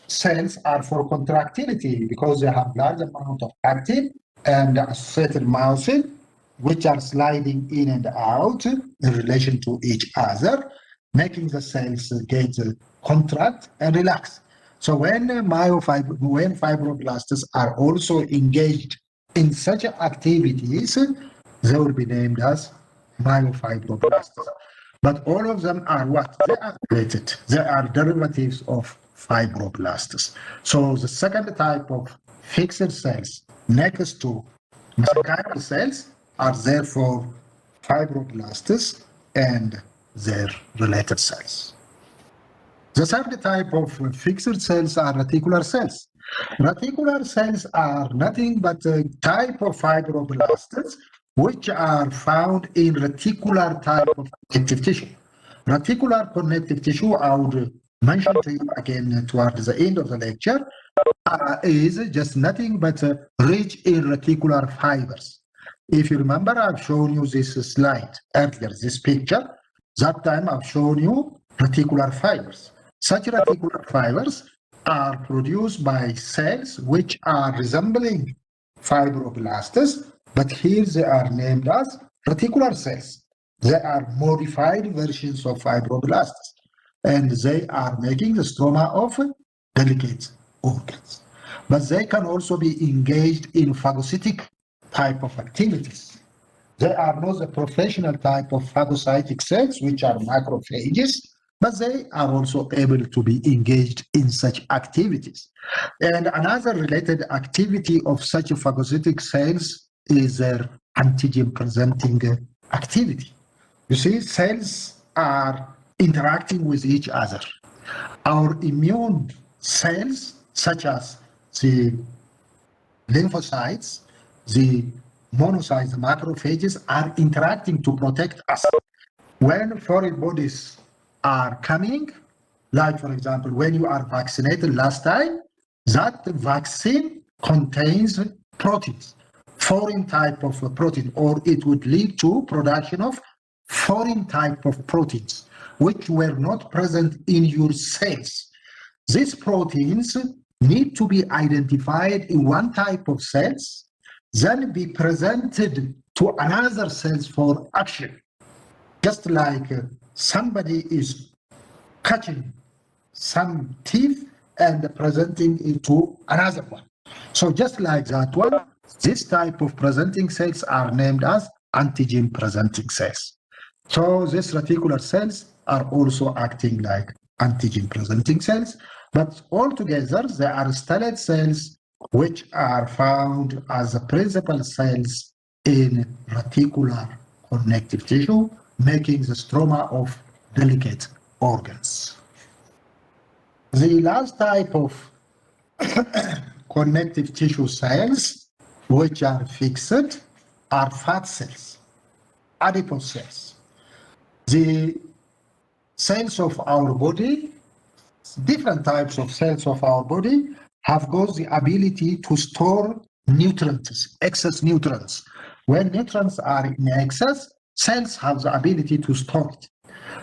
cells are for contractility because they have large amount of actin and associated myosin, which are sliding in and out in relation to each other, making the cells get contract and relax. So when fibroblasts are also engaged in such activities, they will be named as myofibroblasts. But all of them are what? They are related. They are derivatives of fibroblasts. So the second type of fixed cells next to mesenchymal cells are therefore fibroblasts and their related cells. The third type of fixed cells are reticular cells. Reticular cells are nothing but a type of fibroblasts which are found in reticular type of connective tissue. Reticular connective tissue, I would mention to you again towards the end of the lecture, is just nothing but rich in reticular fibers. If you remember, I've shown you this slide earlier, this picture. That time I've shown you reticular fibers. Such reticular fibers are produced by cells which are resembling fibroblasts, but here they are named as reticular cells. They are modified versions of fibroblasts, and they are making the stroma of delicate organs. But they can also be engaged in phagocytic type of activities. They are not the professional type of phagocytic cells, which are macrophages, but they are also able to be engaged in such activities. And another related activity of such phagocytic cells is their antigen-presenting activity. You see, cells are interacting with each other. Our immune cells, such as the lymphocytes, the monocytes, the macrophages, are interacting to protect us. When foreign bodies are coming, like for example, when you are vaccinated last time, that vaccine contains proteins, foreign type of protein, or it would lead to production of foreign type of proteins, which were not present in your cells. These proteins need to be identified in one type of cells, then be presented to another cells for action. Just like somebody is cutting some teeth and presenting it to another one. So just like that one, this type of presenting cells are named as antigen presenting cells. So these reticular cells are also acting like antigen presenting cells, but altogether they are stellate cells which are found as the principal cells in reticular connective tissue, making the stroma of delicate organs. The last type of connective tissue cells which are fixed are fat cells, adipose cells. The cells of our body, different types of cells of our body, have got the ability to store nutrients, excess nutrients. When nutrients are in excess, cells have the ability to store it.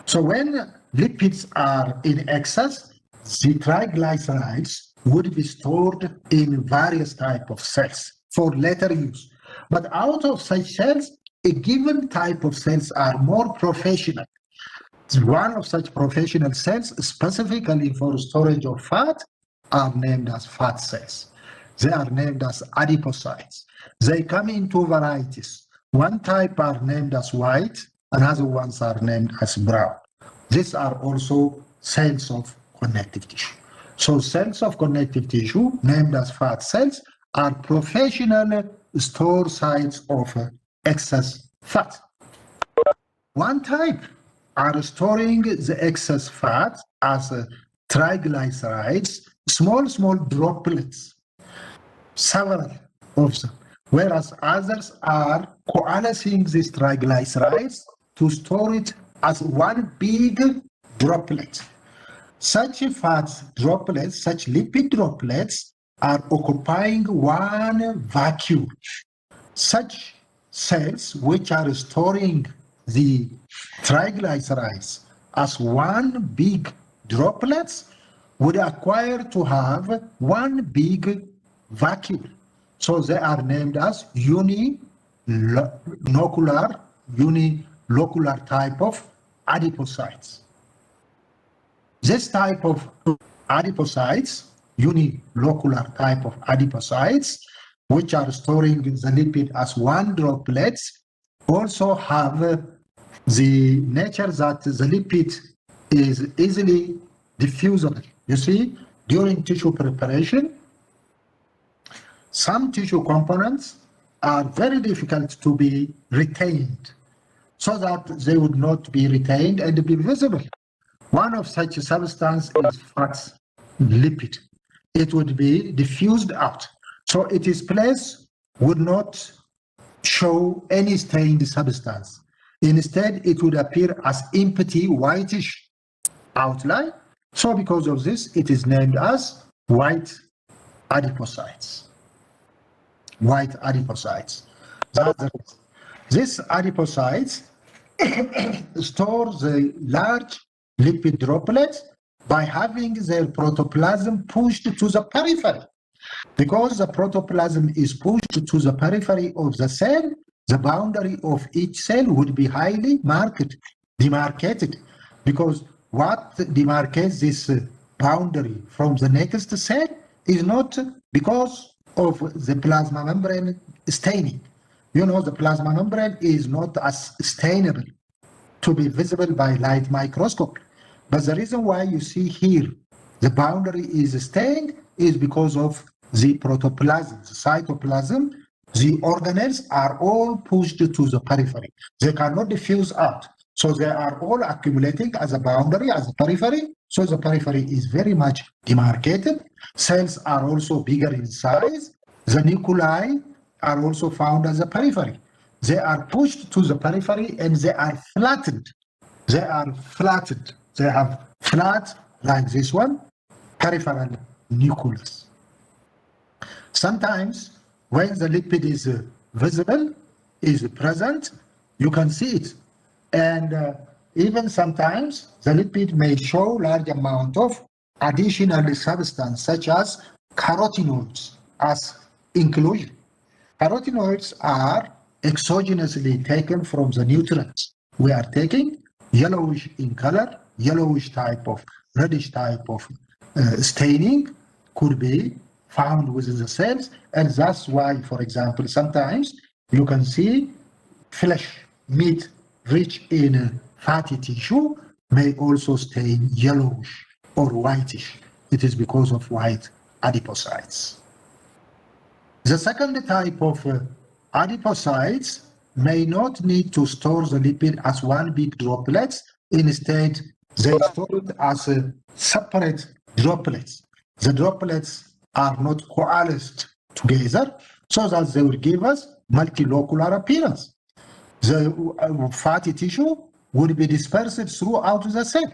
So when lipids are in excess, the triglycerides would be stored in various types of cells for later use. But out of such cells, a given type of cells are more professional. One of such professional cells, specifically for storage of fat, are named as fat cells. They are named as adipocytes. They come in two varieties. One type are named as white, and other ones are named as brown. These are also cells of connective tissue. So cells of connective tissue, named as fat cells, are professional store sites of excess fat. One type are storing the excess fat as triglycerides, small droplets, several of them, whereas others are coalescing these triglycerides to store it as one big droplet. Such fat droplets, such lipid droplets, are occupying one vacuole. Such cells which are storing the triglycerides as one big droplets would acquire to have one big vacuole. So they are named as unilocular type of adipocytes. This type of adipocytes, unilocular type of adipocytes, which are storing the lipid as one droplet, also have the nature that the lipid is easily diffusible. You see, during tissue preparation, some tissue components are very difficult to be retained, so that they would not be retained and be visible. One of such substance is fat lipid. It would be diffused out. So its place would not show any stained substance. Instead, it would appear as empty whitish outline. So because of this, it is named as white adipocytes. White adipocytes. These adipocytes store the large lipid droplets by having their protoplasm pushed to the periphery. Because the protoplasm is pushed to the periphery of the cell, the boundary of each cell would be highly demarcated. Because what demarcates this boundary from the next cell is not because of the plasma membrane staining. You know, the plasma membrane is not as stainable to be visible by light microscopy. But the reason why you see here the boundary is stained is because of the protoplasm, the cytoplasm. The organelles are all pushed to the periphery. They cannot diffuse out. So they are all accumulating as a boundary, as a periphery. So the periphery is very much demarcated. Cells are also bigger in size. The nuclei are also found as a periphery. They are pushed to the periphery and they are flattened. They are flattened. They have flat, like this one, peripheral nucleus. Sometimes when the lipid is visible, is present, you can see it. And even sometimes the lipid may show large amount of additional substance, such as carotenoids as inclusion. Carotenoids are exogenously taken from the nutrients. We are taking yellowish in color, yellowish type of, reddish type of staining could be found within the cells, and that's why, for example, sometimes you can see flesh, meat rich in fatty tissue may also stain yellowish or whitish. It is because of white adipocytes. The second type of adipocytes may not need to store the lipid as one big droplet. Instead, they store it as separate droplets. The droplets are not coalesced together so that they will give us multilocular appearance. The fatty tissue would be dispersed throughout the cell,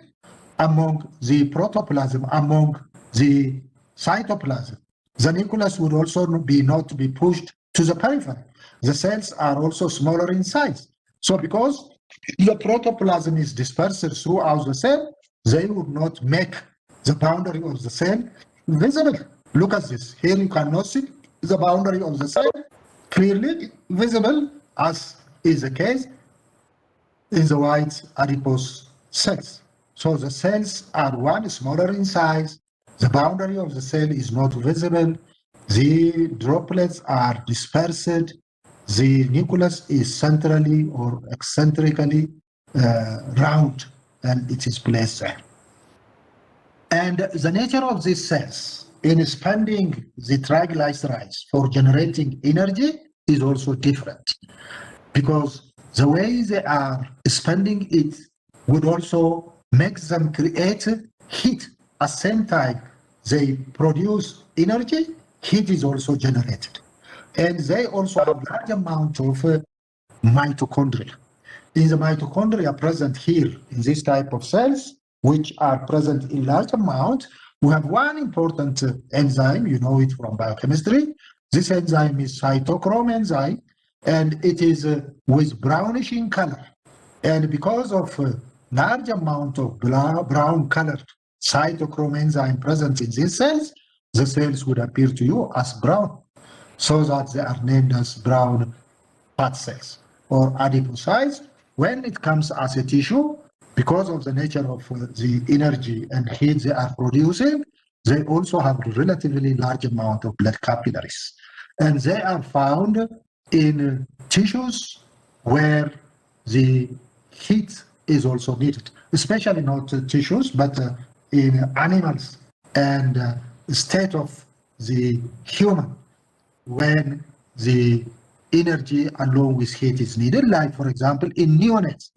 among the protoplasm, among the cytoplasm. The nucleus would also not be pushed to the periphery. The cells are also smaller in size. So because the protoplasm is dispersed throughout the cell, they would not make the boundary of the cell visible. Look at this. Here you cannot see the boundary of the cell clearly visible as is the case in the white adipose cells. So the cells are one smaller in size, the boundary of the cell is not visible, the droplets are dispersed, the nucleus is centrally or eccentrically round, and it is placed there. And the nature of these cells in spending the triglycerides for generating energy is also different, because the way they are spending it would also make them create heat. At the same time they produce energy, heat is also generated. And they also have large amount of mitochondria. In the mitochondria present here in this type of cells, which are present in large amount, we have one important enzyme, you know it from biochemistry. This enzyme is cytochrome enzyme, and it is with brownish in color. And because of large amount of brown colored cytochrome enzyme present in these cells, the cells would appear to you as brown, so that they are named as brown fat cells or adipocytes. When it comes as a tissue, because of the nature of the energy and heat they are producing, they also have a relatively large amount of blood capillaries. And they are found in tissues where the heat is also needed, especially not tissues, but in animals and state of the human, when the energy along with heat is needed, like for example in neonates.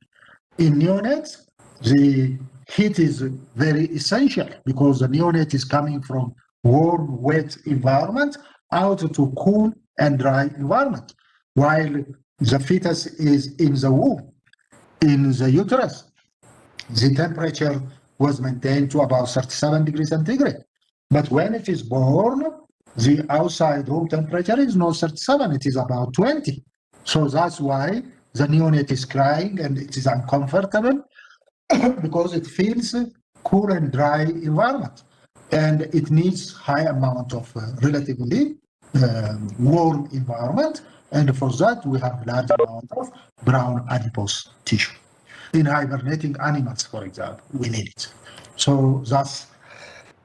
In neonates, the heat is very essential because the neonate is coming from warm, wet environment out to cool and dry environment, while the fetus is in the womb, in the uterus. The temperature was maintained to about 37 degrees centigrade. But when it is born, the outside room temperature is not 37, it is about 20. So that's why the neonate is crying and it is uncomfortable because it feels cool and dry environment. And it needs high amount of relatively warm environment. And for that, we have large amount of brown adipose tissue. In hibernating animals, for example, we need it. So that's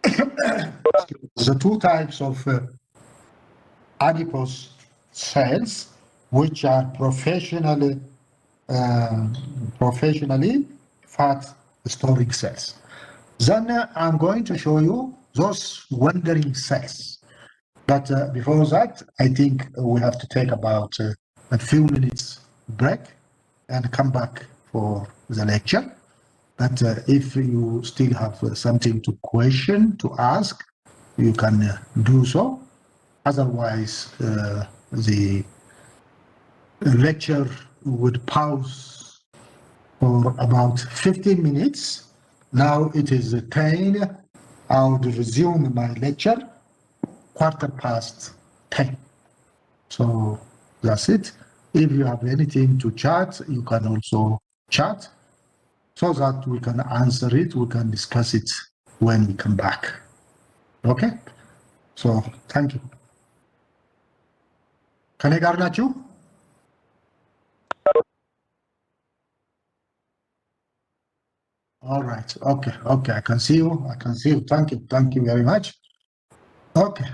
the two types of adipose cells, which are professionally fat storing cells. Then I'm going to show you those wandering cells. But before that, I think we have to take about a few minutes break and come back for the lecture. But if you still have something to question, to ask, you can do so. Otherwise, the lecture would pause for about 15 minutes. Now it is 10. I will resume my lecture 10:15. So that's it. If you have anything to chat, you can also chat so that we can answer it, we can discuss it when we come back. Okay? So thank you. Can I garnet you? All right. Okay. I can see you. Thank you very much. Okay.